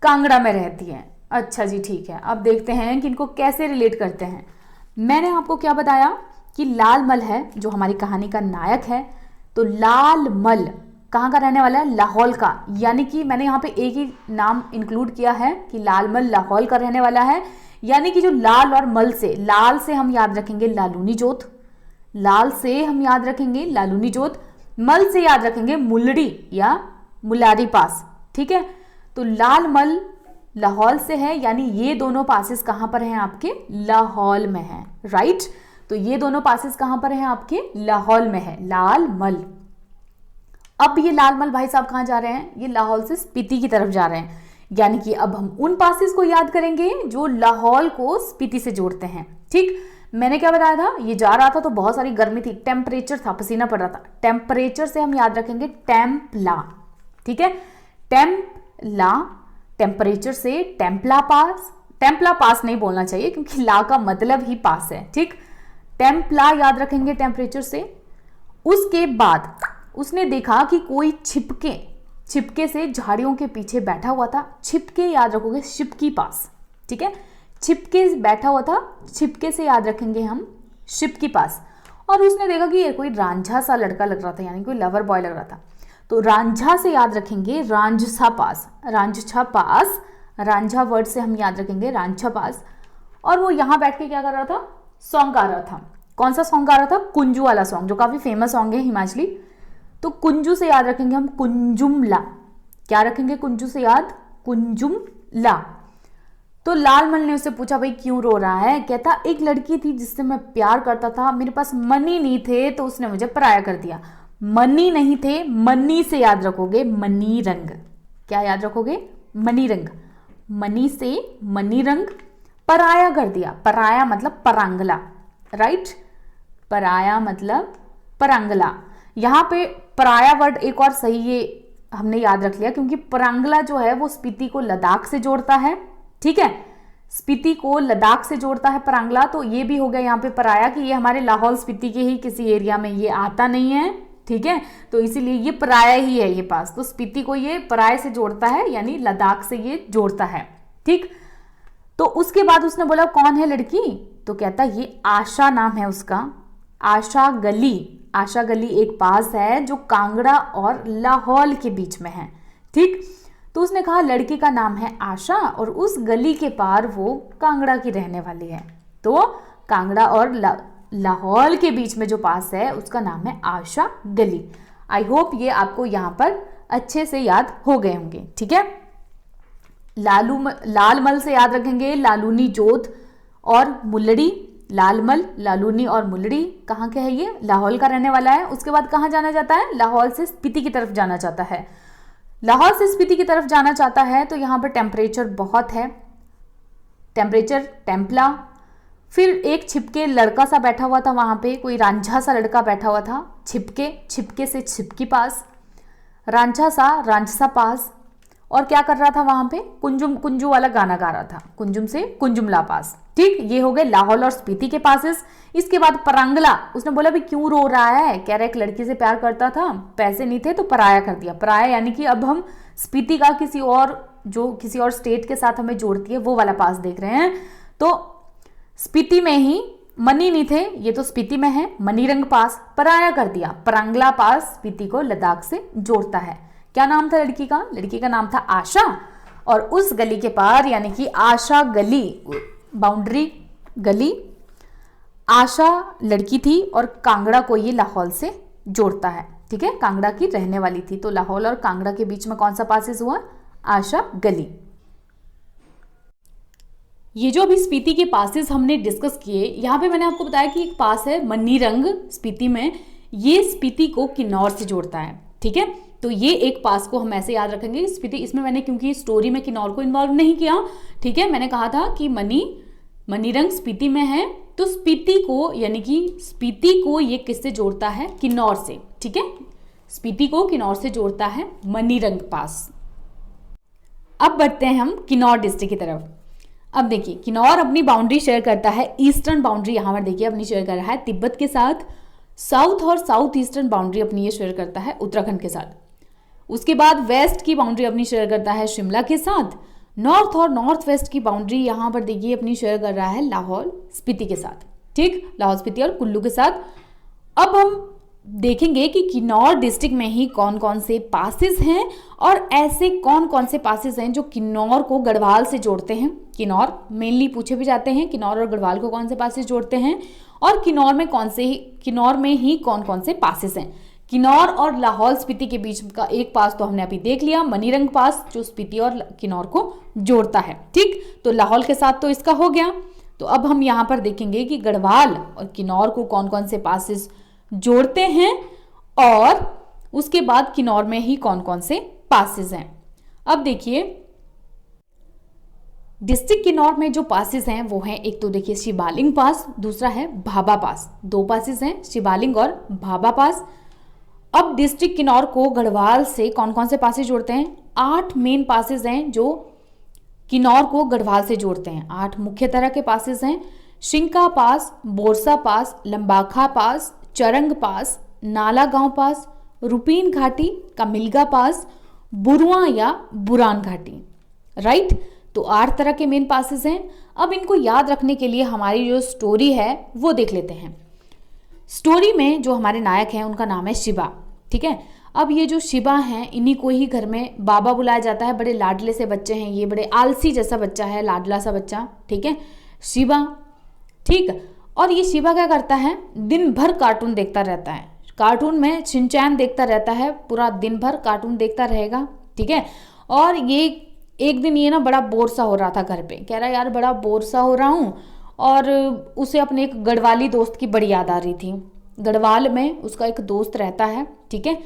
कांगड़ा में रहती है। अच्छा जी, ठीक है, अब देखते हैं कि इनको कैसे रिलेट करते हैं। मैंने आपको क्या बताया कि लालमल है जो हमारी कहानी का नायक है, तो लालमल कहाँ का रहने वाला है, लाहौल का, यानी कि मैंने यहाँ पे एक ही नाम इंक्लूड किया है कि लालमल लाहौल का रहने वाला है। यानी कि जो लाल और मल से, लाल से हम याद रखेंगे लालूनी जोत, लाल से हम याद रखेंगे लालूनी जोत, मल से याद रखेंगे मुलड़ी या मुलारी पास। ठीक है, तो लाल मल लाहौल से है, यानी ये दोनों पासेस कहां पर हैं आपके, लाहौल में है, राइट। तो ये दोनों पासेस कहां पर हैं आपके, लाहौल में है, लाल मल। अब ये लालमल भाई साहब कहां जा रहे हैं, ये लाहौल से स्पीति की तरफ जा रहे हैं। यानी कि अब हम उन पासेस को याद करेंगे जो लाहौल को स्पीति से जोड़ते हैं। ठीक, मैंने क्या बताया था, ये जा रहा था तो बहुत सारी गर्मी थी, टेम्परेचर था, पसीना पड़ रहा था। टेम्परेचर से हम याद रखेंगे टेम्पला। ठीक है, टेम्पला, टेम्परेचर से टेम्पला पास। टेम्पला पास नहीं बोलना चाहिए क्योंकि ला का मतलब ही पास है। ठीक, टेम्पला याद रखेंगे टेम्परेचर से। उसके बाद उसने देखा कि कोई छिपके से झाड़ियों के पीछे बैठा हुआ था। छिपके याद रखोगे शिपकी पास। ठीक है, छिपके बैठा हुआ था, छिपके से याद रखेंगे हम शिपकी पास। और उसने देखा कि ये कोई रांझा सा लड़का लग रहा था, यानी कोई लवर बॉय लग रहा था। तो रांझा से याद रखेंगे रांझा पास। रांझा पास, रांझा वर्ड से हम याद रखेंगे रांझा पास। और वो यहाँ बैठ के क्या कर रहा था, सॉन्ग गा रहा था। कौन सा सॉन्ग गा रहा था, कुंजू वाला सॉन्ग, जो काफी फेमस सॉन्ग है हिमाचली। तो कुंजू से याद रखेंगे हम कुंजुमला। क्या रखेंगे कुंजू से याद, कुंजुमला। तो लालमल ने उससे पूछा भाई क्यों रो रहा है। कहता एक लड़की थी जिससे मैं प्यार करता था, मेरे पास मनी नहीं थे तो उसने मुझे पराया कर दिया। मनी नहीं थे, मनी से याद रखोगे मनी रंग। क्या याद रखोगे, मनी रंग। मनी से मनी रंग, पराया कर दिया। पराया मतलब परांगला, राइट, पराया मतलब परांगला। यहाँ पे पराया वर्ड एक और सही ये हमने याद रख लिया क्योंकि परांगला जो है वो स्पीति को लद्दाख से जोड़ता है। ठीक है, स्पीति को लद्दाख से जोड़ता है परांगला। तो ये भी हो गया यहाँ पे पराया कि ये हमारे लाहौल स्पीति के ही किसी एरिया में ये आता नहीं है। ठीक है, तो इसीलिए ये पराया ही है ये पास। तो स्पीति को ये पराये से जोड़ता है, यानी लद्दाख से ये जोड़ता है। ठीक, तो उसके बाद उसने बोला कौन है लड़की, तो कहता ये आशा नाम है उसका। आशा गली, आशा गली एक पास है जो कांगड़ा और लाहौल के बीच में है। ठीक, तो उसने कहा लड़की का नाम है आशा और उस गली के पार वो कांगड़ा की रहने वाली है। तो कांगड़ा और लाहौल के बीच में जो पास है उसका नाम है आशा गली। आई होप ये आपको यहाँ पर अच्छे से याद हो गए होंगे। ठीक है, लालमल से याद रखेंगे लालूनी जोत और मुल्लड़ी। लालमल, लालूनी और मुल्लड़ी कहाँ के है, ये लाहौल का रहने वाला है। उसके बाद कहाँ जाना जाता है, लाहौल से स्पीति की तरफ जाना चाहता है। लाहौल से स्पीति की तरफ जाना चाहता है तो यहाँ पर टेम्परेचर बहुत है, टेम्परेचर टेम्पला। फिर एक छिपके लड़का सा बैठा हुआ था वहां पे, कोई रांझा सा लड़का बैठा हुआ था। छिपके, छिपके से छिपकी पास, रांझा सा रांझसा पास। और क्या कर रहा था वहां पे, कुंजुम, कुंजू वाला गाना गा रहा था, कुंजुम से कुंजुमला पास। ठीक, ये हो गए लाहौल और स्पीति के पासेस। इसके बाद परांगला, उसने बोला भी क्यों रो रहा है, कह रहा एक लड़की से प्यार करता था, पैसे नहीं थे तो पराया कर दिया। पराया यानी कि अब हम स्पीति का किसी और, जो किसी और स्टेट के साथ हमें जोड़ती है वो वाला पास देख रहे हैं। तो स्पीति में ही मनी नहीं थे, ये तो स्पीति में है, मनीरंग पास, पराया कर दिया। परांगला पास स्पीति को लद्दाख से जोड़ता है। क्या नाम था लड़की का, लड़की का नाम था आशा। और उस गली के पार यानी कि आशा गली, बाउंड्री गली, आशा लड़की थी और कांगड़ा को ये लाहौल से जोड़ता है। ठीक है, कांगड़ा की रहने वाली थी। तो लाहौल और कांगड़ा के बीच में कौन सा पासेस हुआ, आशा गली। ये जो अभी स्पीति के पासेस हमने डिस्कस किए, यहाँ पे मैंने आपको बताया कि एक पास है मनीरंग स्पीति में, ये स्पीति को किन्नौर से जोड़ता है। ठीक है, तो ये एक पास को हम ऐसे याद रखेंगे स्पीति। इसमें मैंने क्योंकि स्टोरी में किन्नौर को इन्वॉल्व नहीं किया, ठीक है, मैंने कहा था कि मनीरंग स्पीति में है। तो स्पीति को यानी कि स्पीति को ये किससे जोड़ता है, किन्नौर से। ठीक है, स्पीति को किन्नौर से जोड़ता है मनीरंग पास। अब बढ़ते हैं हम किन्नौर डिस्ट्रिक्ट की तरफ। अब देखिए किन्नौर अपनी बाउंड्री शेयर करता है, ईस्टर्न बाउंड्री यहाँ पर देखिए अपनी शेयर कर रहा है तिब्बत के साथ। साउथ और साउथ ईस्टर्न बाउंड्री अपनी ये शेयर करता है उत्तराखंड के साथ। उसके बाद वेस्ट की बाउंड्री अपनी शेयर करता है शिमला के साथ। नॉर्थ और नॉर्थ वेस्ट की बाउंड्री यहाँ पर देखिए अपनी शेयर कर रहा है लाहौल स्पीति के साथ। ठीक, लाहौल स्पीति और कुल्लू के साथ। अब हम देखेंगे कि किन्नौर डिस्ट्रिक्ट में ही कौन कौन से पासेस हैं और ऐसे कौन कौन से पासेस हैं जो किन्नौर को गढ़वाल से जोड़ते हैं। किन्नौर मेनली पूछे भी जाते हैं, किन्नौर और गढ़वाल को कौन से पासेस जोड़ते हैं और किन्नौर में ही कौन कौन से पासेस हैं। किन्नौर और लाहौल स्पीति के बीच का एक पास तो हमने अभी देख लिया, मनीरंग पास, जो स्पीति और किन्नौर को जोड़ता है। ठीक, तो लाहौल के साथ तो इसका हो गया। तो अब हम यहाँ पर देखेंगे कि गढ़वाल और किन्नौर को कौन कौन से पासेस जोड़ते हैं और उसके बाद किन्नौर में ही कौन कौन से पासेस हैं। अब देखिए डिस्ट्रिक्ट किन्नौर में जो पासेस हैं वो हैं, एक तो देखिए शिवालिंग पास, दूसरा है भाभा पास। दो पासेस हैं, शिवालिंग और भाभा पास। अब डिस्ट्रिक्ट किन्नौर को गढ़वाल से कौन कौन से पासेस जोड़ते हैं? 8 मेन पासेस हैं जो किन्नौर को गढ़वाल से जोड़ते हैं। 8 मुख्य तरह के पासेस हैं। शिंका पास, बोरसा पास, लंबाखा पास, चरंग पास, नाला गांव पास, रुपीन घाटी, कमिलगा पास, बुरुआ या बुरान घाटी। राइट, तो 8 तरह के मेन पासेस हैं। अब इनको याद रखने के लिए हमारी जो स्टोरी है वो देख लेते हैं। स्टोरी में जो हमारे नायक हैं उनका नाम है शिवा। ठीक है, अब ये जो शिवा हैं इन्हीं को ही घर में बाबा बुलाया जाता है। बड़े लाडले से बच्चे हैं ये, बड़े आलसी जैसा बच्चा है, लाडला सा बच्चा। ठीक है, शिवा। ठीक, और ये शिवा क्या करता है? दिन भर कार्टून देखता रहता है। कार्टून में शिनचैन देखता रहता है, पूरा दिन भर कार्टून देखता रहेगा। ठीक है, और ये एक दिन ये ना बड़ा बोर सा हो रहा था घर पे, कह रहा यार बड़ा बोर सा हो रहा हूँ। और उसे अपने एक गढ़वाली दोस्त की बड़ी याद आ रही थी। गढ़वाल में उसका एक दोस्त रहता है। ठीक है,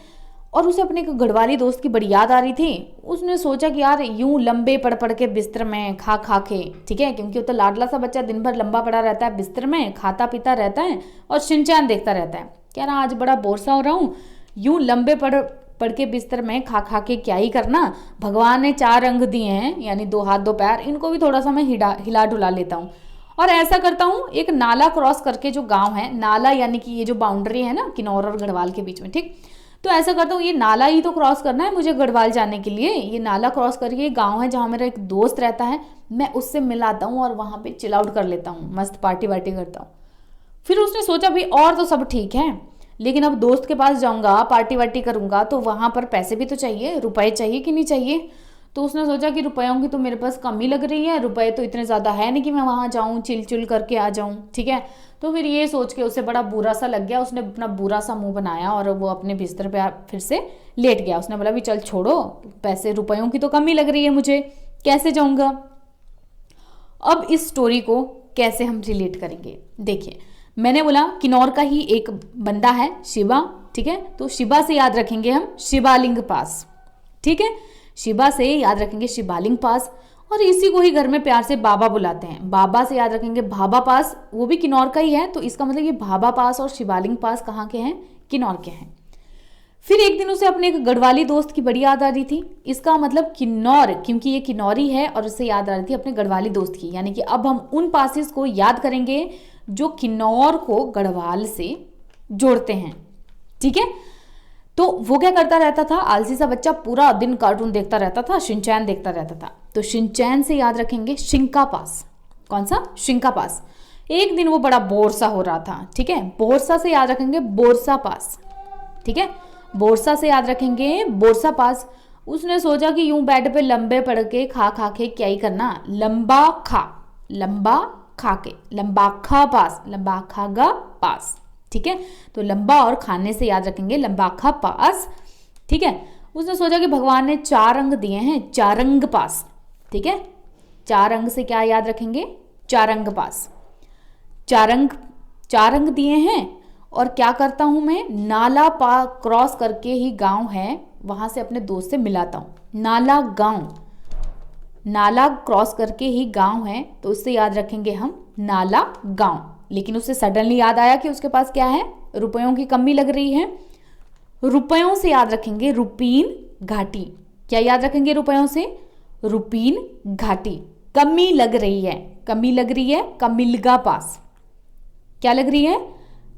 और उसे अपने एक गढ़वाली दोस्त की बड़ी याद आ रही थी। उसने सोचा कि यार यूं लंबे पड़ पड़ के बिस्तर में खा खा के, ठीक है, क्योंकि वो तो लाडला सा बच्चा दिन भर लंबा पड़ा रहता है बिस्तर में, खाता पीता रहता है और शिनचैन देखता रहता है। कह रहा आज बड़ा बोर सा हो रहा हूँ, यूं लंबे पड़ के बिस्तर में खा खा के क्या ही करना, भगवान ने 4 अंग दिए हैं, यानी 2 हाथ 2 पैर, इनको भी थोड़ा सा मैं हिला डुला लेता हूँ। और ऐसा करता हूँ, एक नाला क्रॉस करके जो गांव है, नाला यानी कि ये जो बाउंड्री है ना किन्नौर और गढ़वाल के बीच में, ठीक, तो ऐसा करता हूँ ये नाला ही तो क्रॉस करना है मुझे गढ़वाल जाने के लिए। ये नाला क्रॉस करके गांव है जहाँ मेरा एक दोस्त रहता है, मैं उससे मिलाता हूँ और वहाँ पे चिल आउट कर लेता हूँ, मस्त पार्टी वार्टी करता हूँ। फिर उसने सोचा भाई और तो सब ठीक है, लेकिन अब दोस्त के पास जाऊँगा पार्टी वार्टी करूँगा तो वहाँ पर पैसे भी तो चाहिए, रुपए चाहिए कि नहीं चाहिए। तो उसने सोचा कि रुपयों की तो मेरे पास कमी लग रही है, रुपए तो इतने ज़्यादा है नहीं कि मैं वहाँ जाऊँ चिल चिल करके आ जाऊँ। ठीक है, तो फिर ये सोच के उसे बड़ा बुरा सा लग गया। उसने अपना बुरा सा मुंह बनाया और वो अपने बिस्तर पे फिर से लेट गया। उसने बोला भी चल छोड़ो, पैसे रुपयों की तो कमी लग रही है मुझे, कैसे जाऊँगा। अब इस स्टोरी को कैसे हम रिलेट करेंगे, देखिए मैंने बोला किन्नौर का ही एक बंदा है शिवा। ठीक है, तो शिवा से याद रखेंगे हम शिवालिंग पास। ठीक है, शिवा से याद रखेंगे शिवालिंग पास, और इसी को ही घर में प्यार से बाबा बुलाते हैं। बाबा से याद रखेंगे भाभा पास, वो भी किन्नौर का ही है, तो इसका मतलब ये भाभा पास और शिवालिंग पास कहाँ के हैं? किन्नौर के हैं। फिर एक दिन उसे अपने एक गढ़वाली दोस्त की बड़ी याद आ रही थी। इसका मतलब किन्नौर, क्योंकि ये किन्नौरी है और उसे याद आ रही थी अपने गढ़वाली दोस्त की, यानी कि अब हम उन पासेस को याद करेंगे जो किन्नौर को गढ़वाल से जोड़ते हैं। ठीक है, तो वो क्या करता रहता था? आलसी सा बच्चा पूरा दिन कार्टून देखता रहता था, शिनचैन देखता रहता था। तो शिनचैन से याद रखेंगे शिंका पास। कौन सा? शिंका पास। एक दिन वो बड़ा बोर सा हो रहा था। ठीक है, बोरसा से याद रखेंगे बोरसा पास। ठीक है, बोरसा से याद रखेंगे बोरसा पास। उसने सोचा कि यूं बेड पे लंबे पड़ के खा खा के क्या ही करना, लंबा खा के, लंबाखा पास, लंबाखागा पास। ठीक है, तो लंबा और खाने से याद रखेंगे लंबाखा पास। ठीक है, उसने सोचा कि भगवान ने 4 अंग दिए हैं, चारंग पास। ठीक है, 4 अंग से क्या याद रखेंगे? चारंग पास। चार अंग दिए हैं, और क्या करता हूं मैं? नाला क्रॉस करके ही गांव है, वहां से अपने दोस्त से मिलाता हूं। नाला गांव, नाला क्रॉस करके ही गांव है, तो उससे याद रखेंगे हम नाला गांव। लेकिन उसे सडनली याद आया कि उसके पास क्या है? रुपयों की कमी लग रही है। रुपयों से याद रखेंगे रुपीन घाटी। क्या याद रखेंगे रुपयों से? रुपीन घाटी। कमी लग रही है, कमी लग रही है कमिलगा पास। क्या लग रही है?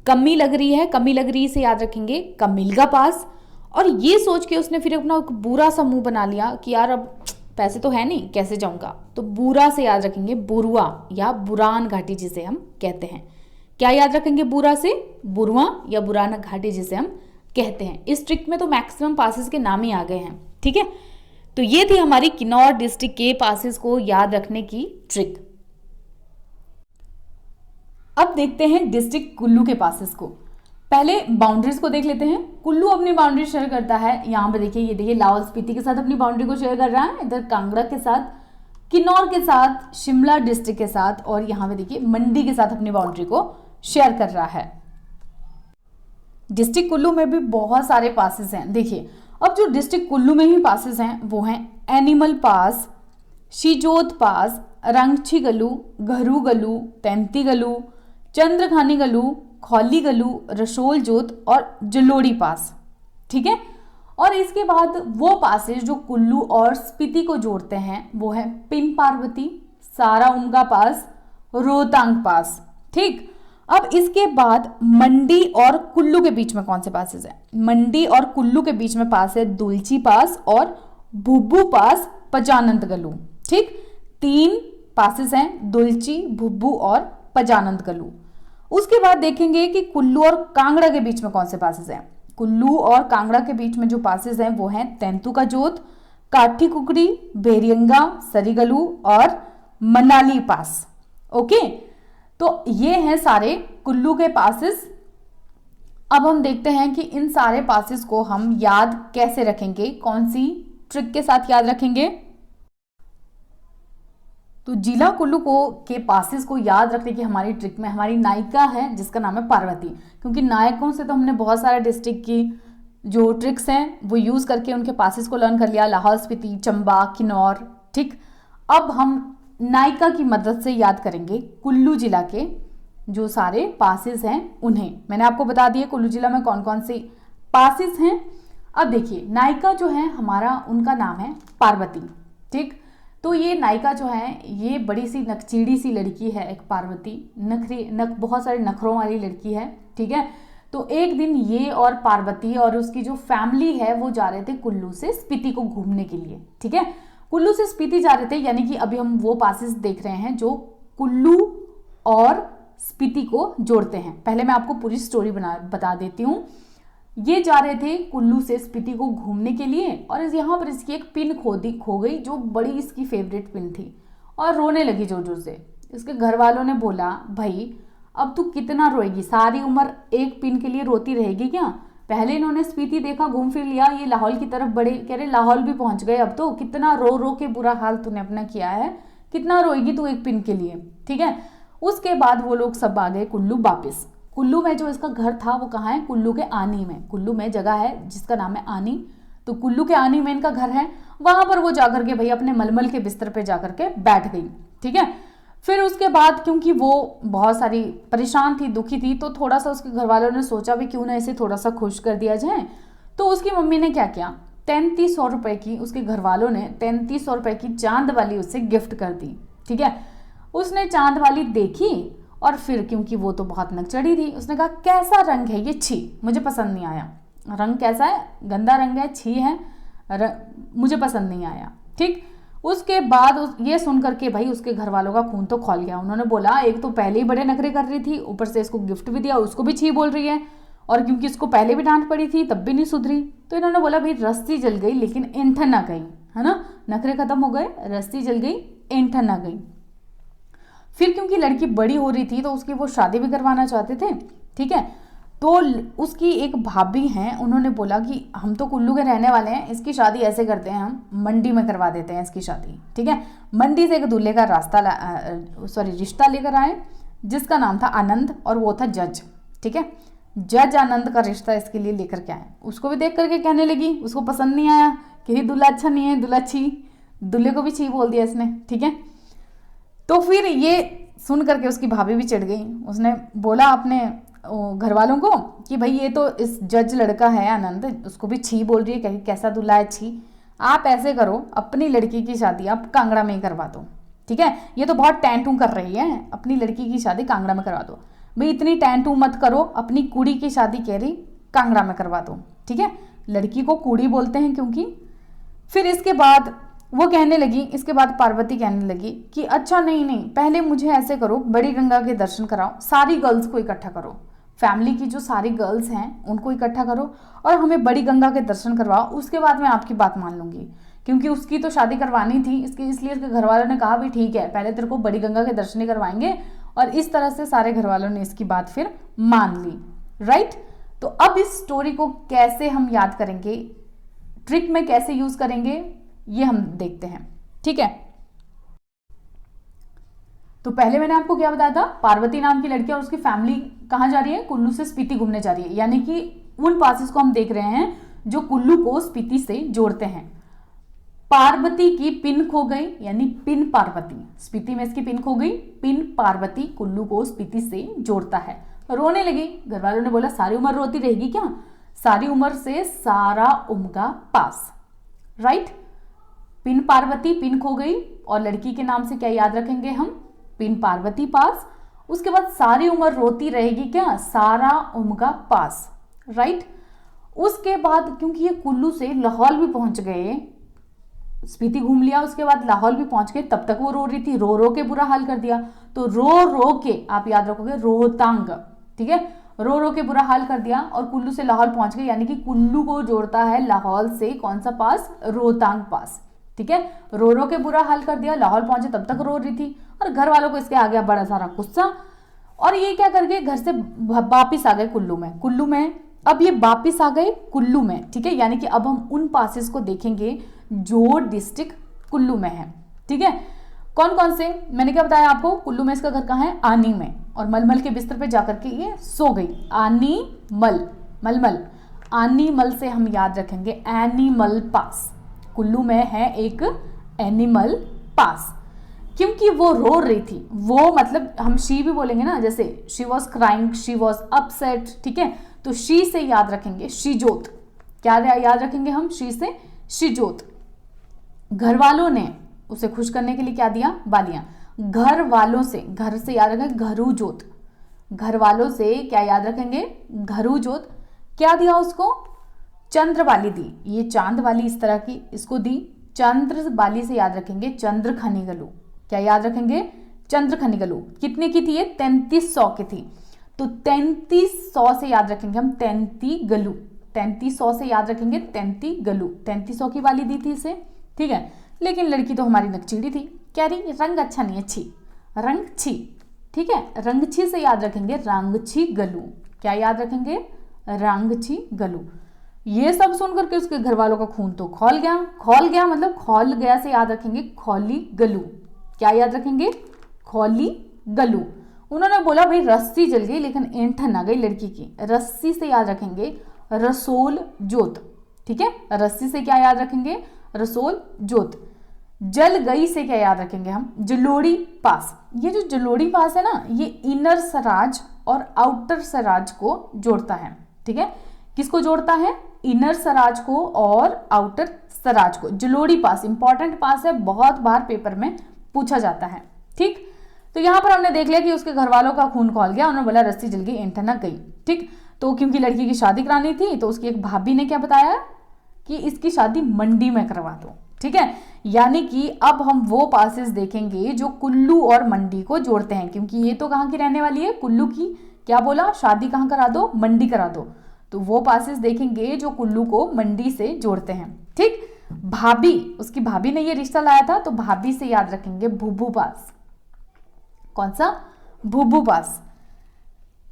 कमी लग रही है, कमी लग रही से याद रखेंगे कमिलगा पास। और ये सोच के उसने फिर अपना बुरा सा मुंह बना लिया कि यार अब पैसे तो है नहीं, कैसे जाऊंगा। तो बुरा से याद रखेंगे बुरुआ या बुरान घाटी जिसे हम कहते हैं। क्या याद रखेंगे बुरा से? बुरुआ या बुरान घाटी जिसे हम कहते हैं। इस ट्रिक में तो मैक्सिमम पासेस के नाम ही आ गए हैं। ठीक है, तो ये थी हमारी किन्नौर डिस्ट्रिक्ट के पासेस को याद रखने की ट्रिक। अब देखते हैं डिस्ट्रिक्ट कुल्लू के पासेस को। पहले बाउंड्रीज को देख लेते हैं। कुल्लू अपनी बाउंड्री शेयर करता है, यहाँ पे देखिए, ये देखिए लाहौल स्पीति के साथ अपनी बाउंड्री को शेयर कर रहा है, इधर कांगड़ा के साथ, किन्नौर के साथ, शिमला डिस्ट्रिक्ट के साथ, और यहाँ पे देखिए मंडी के साथ अपनी बाउंड्री को शेयर कर रहा है। डिस्ट्रिक्ट कुल्लू में भी बहुत सारे पासेस हैं। देखिए, अब जो डिस्ट्रिक्ट कुल्लू में ही पासेस हैं वो हैं एनिमल पास, शिजोत पास, रंगछी गलू, घरू गलू, तैंती गलू, चंद्रखानी गलू, खौली गलू, रसोल जोत और जलोड़ी पास। ठीक है। और इसके बाद वो पासेज जो कुल्लू और स्पीति को जोड़ते हैं वो है पिन पार्वती, सारा उमगा पास, रोहतांग पास। ठीक। अब इसके बाद मंडी और कुल्लू के बीच में कौन से पासेस हैं? मंडी और कुल्लू के बीच में पास है दुलची पास और भुब्बू पास, पजानंद गलू। ठीक। 3 पासेस हैं, दुलची, भुब्बू और पजानंद गलू। उसके बाद देखेंगे कि कुल्लू और कांगड़ा के बीच में कौन से पासेस हैं। कुल्लू और कांगड़ा के बीच में जो पासेस हैं वो हैं तेंतु का जोत, काठी कुकड़ी, बेरियंगा, सरीगलू और मनाली पास। ओके, तो ये हैं सारे कुल्लू के पासेस। अब हम देखते हैं कि इन सारे पासेस को हम याद कैसे रखेंगे, कौन सी ट्रिक के साथ याद रखेंगे। तो जिला कुल्लू के पासेस को याद रखने की हमारी ट्रिक में हमारी नायिका है जिसका नाम है पार्वती, क्योंकि नायकों से तो हमने बहुत सारे डिस्ट्रिक्ट की जो ट्रिक्स हैं वो यूज़ करके उनके पासेस को लर्न कर लिया, लाहौल स्पीति, चंबा, किन्नौर। ठीक। अब हम नायिका की मदद से याद करेंगे कुल्लू जिला के जो सारे पासेस हैं उन्हें। मैंने आपको बता दिया कुल्लू जिला में कौन कौन से पासेस हैं। अब देखिए नायिका जो है हमारा, उनका नाम है पार्वती। ठीक। तो ये नायिका जो है ये बड़ी सी नकचीड़ी सी लड़की है, एक पार्वती, बहुत सारे नखरों वाली लड़की है। ठीक है। तो एक दिन ये और पार्वती और उसकी जो फैमिली है वो जा रहे थे कुल्लू से स्पीति को घूमने के लिए। ठीक है। कुल्लू से स्पीति जा रहे थे, यानी कि अभी हम वो पासेस देख रहे हैं जो कुल्लू और स्पीति को जोड़ते हैं। पहले मैं आपको पूरी स्टोरी बता देती हूँ। ये जा रहे थे कुल्लू से स्पीति को घूमने के लिए और यहाँ पर इसकी एक पिन खो गई जो बड़ी इसकी फेवरेट पिन थी और रोने लगी जोर जोर से। इसके घर वालों ने बोला, भाई अब तू कितना रोएगी, सारी उम्र एक पिन के लिए रोती रहेगी क्या? पहले इन्होंने स्पीति देखा, घूम फिर लिया, ये लाहौल की तरफ बढ़े, कह रहे लाहौल भी पहुंच गए, अब तो कितना रो रो के बुरा हाल तूने अपना किया है, कितना रोएगी तू एक पिन के लिए। ठीक है। उसके बाद वो लोग सब आ गए कुल्लू वापिस। कुल्लू में जो इसका घर था वो कहाँ है? कुल्लू के आनी में। कुल्लू में जगह है जिसका नाम है आनी, तो कुल्लू के आनी में इनका घर है। वहां पर वो जाकर के भाई अपने मलमल के बिस्तर पे जाकर के बैठ गई। ठीक है। फिर उसके बाद क्योंकि वो बहुत सारी परेशान थी, दुखी थी, तो थोड़ा सा उसके घर वालों ने सोचा भी क्यों ना इसे थोड़ा सा खुश कर दिया जाए। तो उसकी मम्मी ने क्या किया, 3300 रुपए की, उसके घर वालों ने 3300 रुपए की चांद वाली उसे गिफ्ट कर दी। ठीक है। उसने चांद वाली देखी और फिर क्योंकि वो तो बहुत नकचड़ी थी, उसने कहा कैसा रंग है ये, छी, मुझे पसंद नहीं आया। रंग कैसा है? गंदा रंग है, छी है, मुझे पसंद नहीं आया। ठीक। उसके बाद ये सुन करके भाई उसके घर वालों का खून तो खौल गया। उन्होंने बोला एक तो पहले ही बड़े नखरे कर रही थी, ऊपर से इसको गिफ्ट भी दिया, उसको भी छी बोल रही है, और क्योंकि इसको पहले भी डांट पड़ी थी तब भी नहीं सुधरी। तो इन्होंने बोला भाई रस्सी जल गई लेकिन ऐंठन ना गई, है ना, नखरे खत्म हो गए, रस्सी जल गई, ऐंठन ना गई। फिर क्योंकि लड़की बड़ी हो रही थी तो उसकी वो शादी भी करवाना चाहते थे। ठीक है। तो उसकी एक भाभी हैं, उन्होंने बोला कि हम तो कुल्लू के रहने वाले हैं, इसकी शादी ऐसे करते हैं, हम मंडी में करवा देते हैं इसकी शादी। ठीक है। मंडी से एक दूल्हे का रिश्ता लेकर आए जिसका नाम था आनंद और वो था जज। ठीक है। जज आनंद का रिश्ता इसके लिए लेकर के आए। उसको भी देख करके कहने लगी, उसको पसंद नहीं आया कि दूल्हा अच्छा नहीं है, दूल्हा छी, दूल्हे को भी छी बोल दिया इसने। ठीक है। तो फिर ये सुन करके उसकी भाभी भी चिढ़ गई। उसने बोला अपने घर वालों को कि भाई ये तो इस जज लड़का है आनंद, उसको भी छी बोल रही है, कैसा दूल्हा है, छी। आप ऐसे करो, अपनी लड़की की शादी आप कांगड़ा में ही करवा दो। ठीक है। ये तो बहुत टैंटू कर रही है, अपनी लड़की की शादी कांगड़ा में करवा दो। भाई इतनी टैंटू मत करो, अपनी कुड़ी की शादी कह रही कांगड़ा में करवा दो। ठीक है। लड़की को कुड़ी बोलते हैं क्योंकि। फिर इसके बाद वो कहने लगी, इसके बाद पार्वती कहने लगी कि अच्छा नहीं, पहले मुझे ऐसे करो, बड़ी गंगा के दर्शन कराओ, सारी गर्ल्स को इकट्ठा करो, फैमिली की जो सारी गर्ल्स हैं उनको इकट्ठा करो और हमें बड़ी गंगा के दर्शन करवाओ, उसके बाद मैं आपकी बात मान लूंगी। क्योंकि उसकी तो शादी करवानी थी, इसलिए उसके घर वालों ने कहा भी ठीक है, पहले तेरे को बड़ी गंगा के दर्शन ही करवाएंगे। और इस तरह से सारे घर वालों ने इसकी बात फिर मान ली। राइट। तो अब इस स्टोरी को कैसे हम याद करेंगे, ट्रिक में कैसे यूज करेंगे, ये हम देखते हैं। ठीक है। तो पहले मैंने आपको क्या बताया था, पार्वती नाम की लड़की और उसकी फैमिली कहाँ जा रही है, कुल्लू से स्पीति घूमने जा रही है। यानी कि उन पासेस को हम देख रहे हैं जो कुल्लू को स्पीति से जोड़ते हैं। पार्वती की पिन खो गई, यानी पिन पार्वती, स्पीति में इसकी पिन खो गई, पिन पार्वती कुल्लू को स्पीति से जोड़ता है। रोने लगी, घर वालों ने बोला सारी उम्र रोती रहेगी क्या, सारी उम्र से सारा उमगा पास, राइट। पिन पार्वती पिन खो गई, और लड़की के नाम से क्या याद रखेंगे हम, पिन पार्वती पास। उसके बाद सारी उम्र रोती रहेगी क्या, सारा उमगा पास, राइट। उसके बाद क्योंकि ये कुल्लू से लाहौल भी पहुंच गए, स्पीति घूम लिया, उसके बाद लाहौल भी पहुंच गए, तब तक वो रो रही थी, रो रो के बुरा हाल कर दिया। तो रो रो के आप याद रखोगे रोहतांग, ठीक है, रो रो के बुरा हाल कर दिया, और कुल्लू से लाहौल पहुंच गए, यानी कि कुल्लू को जोड़ता है लाहौल से कौन सा पास, रोहतांग पास, ठीक है। रो रो के बुरा हाल कर दिया, लाहौल पहुंचे तब तक रो रही थी, और घर वालों को इसके आ गया बड़ा सारा गुस्सा, और ये क्या कर गए, घर से वापिस आ गए कुल्लू में। अब ये वापिस आ गए कुल्लू में, ठीक है, यानी कि अब हम उन पासेस को देखेंगे जो डिस्ट्रिक्ट कुल्लू में है, ठीक है। कौन कौन से, मैंने क्या बताया आपको, कुल्लू में इसका घर कहाँ है, आनी में, और मलमल के बिस्तर पे जाकर के ये सो गई। आनी मल, मलमल, आनी मल से हम याद रखेंगे एनिमल पास, कुल्लू में है एक एनिमल पास, क्योंकि वो रो रही थी, वो मतलब हम शी भी बोलेंगे ना, जैसे she was crying, she was upset, ठीक है, तो शी से याद रखेंगे श्रीजोत, क्या याद रखेंगे हम, शी से श्रीजोत। घर वालों ने उसे खुश करने के लिए क्या दिया, बालियां, घर वालों से, घर से याद रखेंगे घरू जोत, घर वालों से क्या याद रखेंगे, घरू जोत। क्या दिया उसको, चंद्र बाली दी, ये चांद वाली इस तरह की इसको दी, चंद्र बाली से याद रखेंगे चंद्र खनी गलू, क्या याद रखेंगे, चंद्र खनी गलू। कितने की थी ये, 3300 की थी, तो 3300 से याद रखेंगे हम 33 गलू, 3300 से याद रखेंगे 33 गलू, 3300 की वाली दी थी इसे, ठीक है। लेकिन लड़की तो हमारी नकचीड़ी थी, कह रही रंग अच्छा नहीं है, छी, रंग छी, ठीक है, रंग छी से याद रखेंगे रंग छी गलू, क्या याद रखेंगे, रंग छी गलू। ये सब सुन करके उसके घर वालों का खून तो खौल गया मतलब खौल गया से याद रखेंगे खौली गलू, क्या याद रखेंगे, खौली गलू। उन्होंने बोला भाई रस्सी जल गई लेकिन ऐंठन आ गई लड़की की, रस्सी से याद रखेंगे रसोल जोत, ठीक है, रस्सी से क्या याद रखेंगे, रसोल जोत। जल गई से क्या याद रखेंगे हम, जलोड़ी पास। ये जो जलोड़ी पास है ना, ये इनर सराज और आउटर सराज को जोड़ता है, ठीक है, किसको जोड़ता है, इनर सराज को और आउटर सराज को। जलोड़ी पास इंपॉर्टेंट पास है, बहुत बार पेपर में पूछा जाता है, ठीक। तो यहां पर हमने देख लिया कि उसके घर वालों का खून खौल गया, उन्होंने बोला रस्सी जल गई ऐंठना गई, ठीक। तो क्योंकि लड़की की शादी करानी थी तो उसकी एक भाभी ने क्या बताया कि इसकी शादी मंडी में करवा दो, ठीक है। यानी कि अब हम वो पासेस देखेंगे जो कुल्लू और मंडी को जोड़ते हैं, क्योंकि ये तो कहाँ की रहने वाली है, कुल्लू की। क्या बोला, शादी कहाँ करा दो, मंडी करा दो। तो वो पासेस देखेंगे जो कुल्लू को मंडी से जोड़ते हैं, ठीक। भाभी, उसकी भाभी ने ये रिश्ता लाया था, तो भाभी से याद रखेंगे भूभू पास, कौन सा, भूभू पास।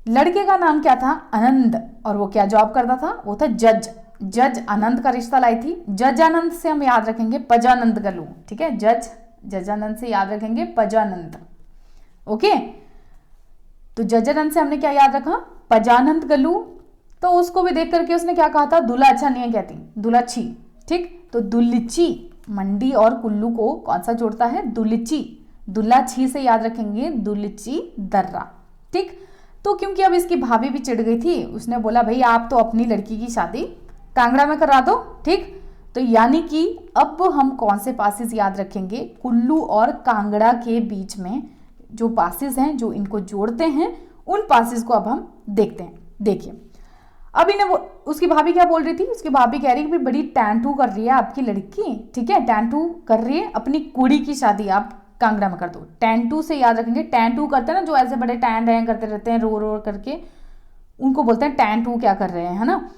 लड़के का नाम क्या था, आनंद, और वो क्या जॉब करता था, वो था जज, जज आनंद का रिश्ता लाई थी। जज आनंद से हम याद रखेंगे पजानंद गलू, ठीक है, जज आनंद से याद रखेंगे पजानंद, ओके। तो जज आनंद से हमने क्या याद रखा, पजानंद गलू। तो उसको भी देख करके उसने क्या कहा था, दूल्हा अच्छा नहीं है कहती, दूल्हा छी, ठीक। तो दुल्ची, मंडी और कुल्लू को कौन सा जोड़ता है, दुल्ची, दूल्हा छी से याद रखेंगे दुल्ची दर्रा, ठीक। तो क्योंकि अब इसकी भाभी भी चिढ़ गई थी, उसने बोला भाई आप तो अपनी लड़की की शादी कांगड़ा में करा दो, ठीक। तो यानी कि अब हम कौन से पासेस याद रखेंगे, कुल्लू और कांगड़ा के बीच में जो पासेस हैं जो इनको जोड़ते हैं, उन पासेस को अब हम देखते हैं। देखिए अब इन्हें उसकी भाभी क्या बोल रही थी, उसकी भाभी कह रही है कि बड़ी टैंटू कर रही है आपकी लड़की, ठीक है, टैंटू कर रही है, अपनी कुड़ी की शादी आप कांगड़ा में कर दो। टैंटू से याद रखेंगे, टैंटू करते हैं ना जो ऐसे बड़े टैंड करते रहते हैं रो रो करके, उनको बोलते हैं टैंटू क्या कर रहे हैं, है ना।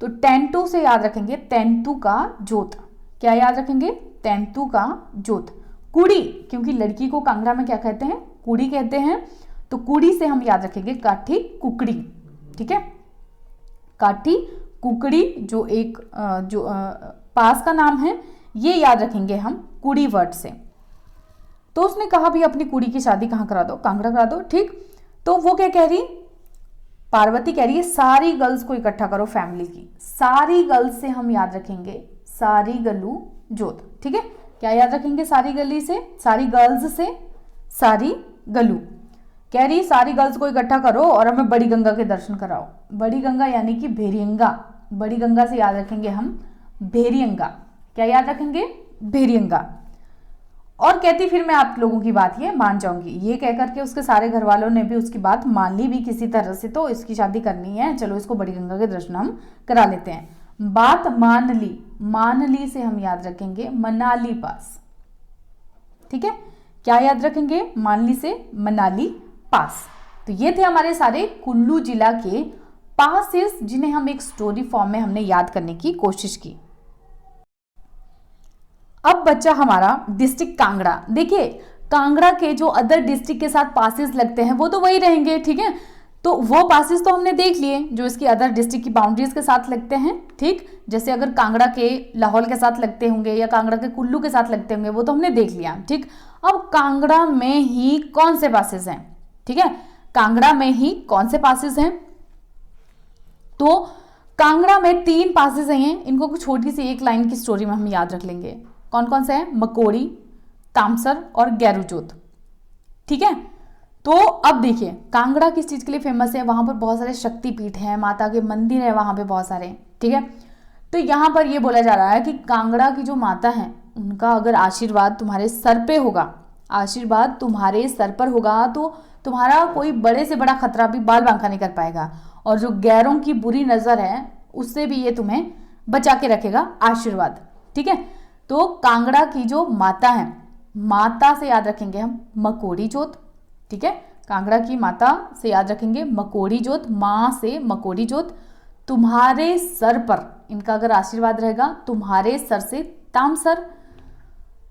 तो टैंटू से याद रखेंगे तेंतु का जोत, क्या याद रखेंगे, तेंतु का जोत। कुड़ी, क्योंकि लड़की को कांगड़ा में क्या कहते हैं, कुड़ी कहते हैं, तो कुड़ी से हम याद रखेंगे काठी कुकड़ी, ठीक है, काठी कुकड़ी जो एक पास का नाम है, ये याद रखेंगे हम कुड़ी वर्ड से। तो उसने कहा भी अपनी कुड़ी की शादी कहाँ करा दो, कांगड़ा करा दो, ठीक। तो वो क्या कह रही, पार्वती कह रही है सारी गर्ल्स को इकट्ठा करो फैमिली की, सारी गर्ल्स से हम याद रखेंगे सारी गलू जोत। ठीक है, क्या याद रखेंगे? सारी गली से, सारी गर्ल्स से सारी गलू। कह रही सारी गर्ल्स को इकट्ठा करो और हमें बड़ी गंगा के दर्शन कराओ। बड़ी गंगा यानी कि भेरियंगा। बड़ी गंगा से याद रखेंगे हम भेरियंगा। क्या याद रखेंगे? भेरियंगा। और कहती फिर मैं आप लोगों की बात ये मान जाऊंगी। ये कह करके उसके सारे घर वालों ने भी उसकी बात मान ली भी किसी तरह से, तो इसकी शादी करनी है, चलो इसको बड़ी गंगा के दर्शन हम करा लेते हैं। बात मान ली, मान ली से हम याद रखेंगे मनाली पास। ठीक है, क्या याद रखेंगे? मान ली से मनाली पास। तो ये थे हमारे सारे कुल्लू जिला के पासेस जिन्हें हम एक स्टोरी फॉर्म में हमने याद करने की कोशिश की। अब बच्चा हमारा डिस्ट्रिक्ट कांगड़ा। देखिए कांगड़ा के जो अदर डिस्ट्रिक्ट के साथ पासेस लगते हैं वो तो वही रहेंगे। ठीक है, तो वो पासेस तो हमने देख लिए जो इसकी अदर डिस्ट्रिक्ट की बाउंड्रीज के साथ लगते हैं। ठीक, जैसे अगर कांगड़ा के लाहौल के साथ लगते होंगे या कांगड़ा के कुल्लू के साथ लगते होंगे वो तो हमने देख लिया। ठीक, अब कांगड़ा में ही कौन से पासेस हैं? ठीक है, कांगड़ा में ही कौन से पासेस हैं? तो कांगड़ा में 3 पासेस हैं, इनको कुछ छोटी सी एक लाइन की स्टोरी में हम याद रख लेंगे। कौन कौन से हैं? मकोड़ी, तामसर और गैरूजोत। ठीक है, तो अब देखिए कांगड़ा किस चीज के लिए फेमस है? वहां पर बहुत सारे शक्तिपीठ हैं, माता के मंदिर है वहां पे बहुत सारे। ठीक है, तो यहां पर ये बोला जा रहा है कि कांगड़ा की जो माता है उनका अगर आशीर्वाद तुम्हारे सर पे होगा, आशीर्वाद तुम्हारे सर पर होगा, तो तुम्हारा कोई बड़े से बड़ा खतरा भी बाल बांका नहीं कर पाएगा, और जो गैरों की बुरी नजर है उससे भी ये तुम्हें बचा के रखेगा आशीर्वाद। ठीक है, तो कांगड़ा की जो माता है, माता से याद रखेंगे हम मकोड़ी जोत। ठीक है, कांगड़ा की माता से याद रखेंगे मकोड़ी जोत, माँ से मकोड़ी जोत। तुम्हारे सर पर इनका अगर आशीर्वाद रहेगा, तुम्हारे सर से तामसर,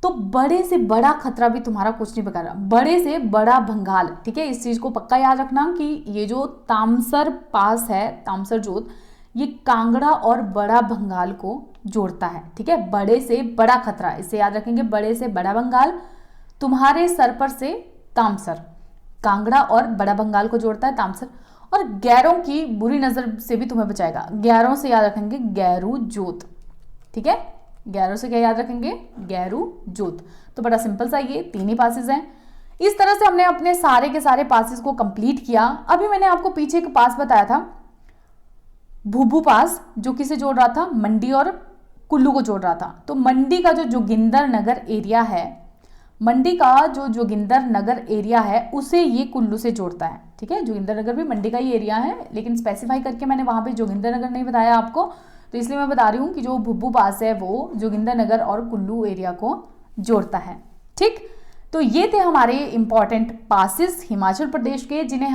तो बड़े से बड़ा खतरा भी तुम्हारा कुछ नहीं पकड़ रहा, बड़े से बड़ा भंगाल। ठीक है, इस चीज को पक्का याद रखना कि ये जो तामसर पास है, तामसर जोत, ये कांगड़ा और बड़ा बंगाल को जोड़ता है। ठीक है, बड़े से बड़ा खतरा, इसे याद रखेंगे, बड़े से बड़ा बंगाल, तुम्हारे सर पर से तामसर, कांगड़ा और बड़ा बंगाल को जोड़ता है तामसर, और गैरों की बुरी नजर से भी तुम्हें बचाएगा। गैरों से याद रखेंगे गैरू जोत। ठीक है, गैरों से क्या याद रखेंगे? गैरू जोत। तो बड़ा सिंपल सा ये 3 ही पासेस हैं। इस तरह से हमने अपने सारे के सारे पासेस को कंप्लीट किया। अभी मैंने आपको पीछे एक पास बताया था, भूभू पास, जो किसे जोड़ रहा था? मंडी और कुल्लू को जोड़ रहा था। तो मंडी का जो जोगिंदर नगर एरिया है, मंडी का जो जोगिंदर नगर एरिया है उसे ये कुल्लू से जोड़ता है। ठीक है, जोगिंदर नगर भी मंडी का ही एरिया है, लेकिन स्पेसिफाई करके मैंने वहां पे जोगिंदर नगर नहीं बताया आपको, तो इसलिए मैं बता रही हूँ कि जो भुब्बू पास है वो जोगिंदर नगर और कुल्लू एरिया को जोड़ता है। ठीक, तो ये थे हमारे इंपॉर्टेंट पासेस हिमाचल प्रदेश के, जिन्हें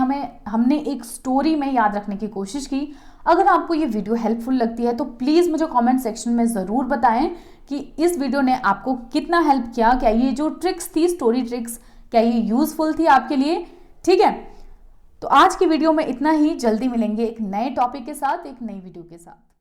हमने एक स्टोरी में याद रखने की कोशिश की। अगर आपको ये वीडियो हेल्पफुल लगती है तो प्लीज़ मुझे कमेंट सेक्शन में ज़रूर बताएं कि इस वीडियो ने आपको कितना हेल्प किया। क्या ये जो ट्रिक्स थी, स्टोरी ट्रिक्स, क्या ये यूज़फुल थी आपके लिए? ठीक है, तो आज की वीडियो में इतना ही। जल्दी मिलेंगे एक नए टॉपिक के साथ, एक नई वीडियो के साथ।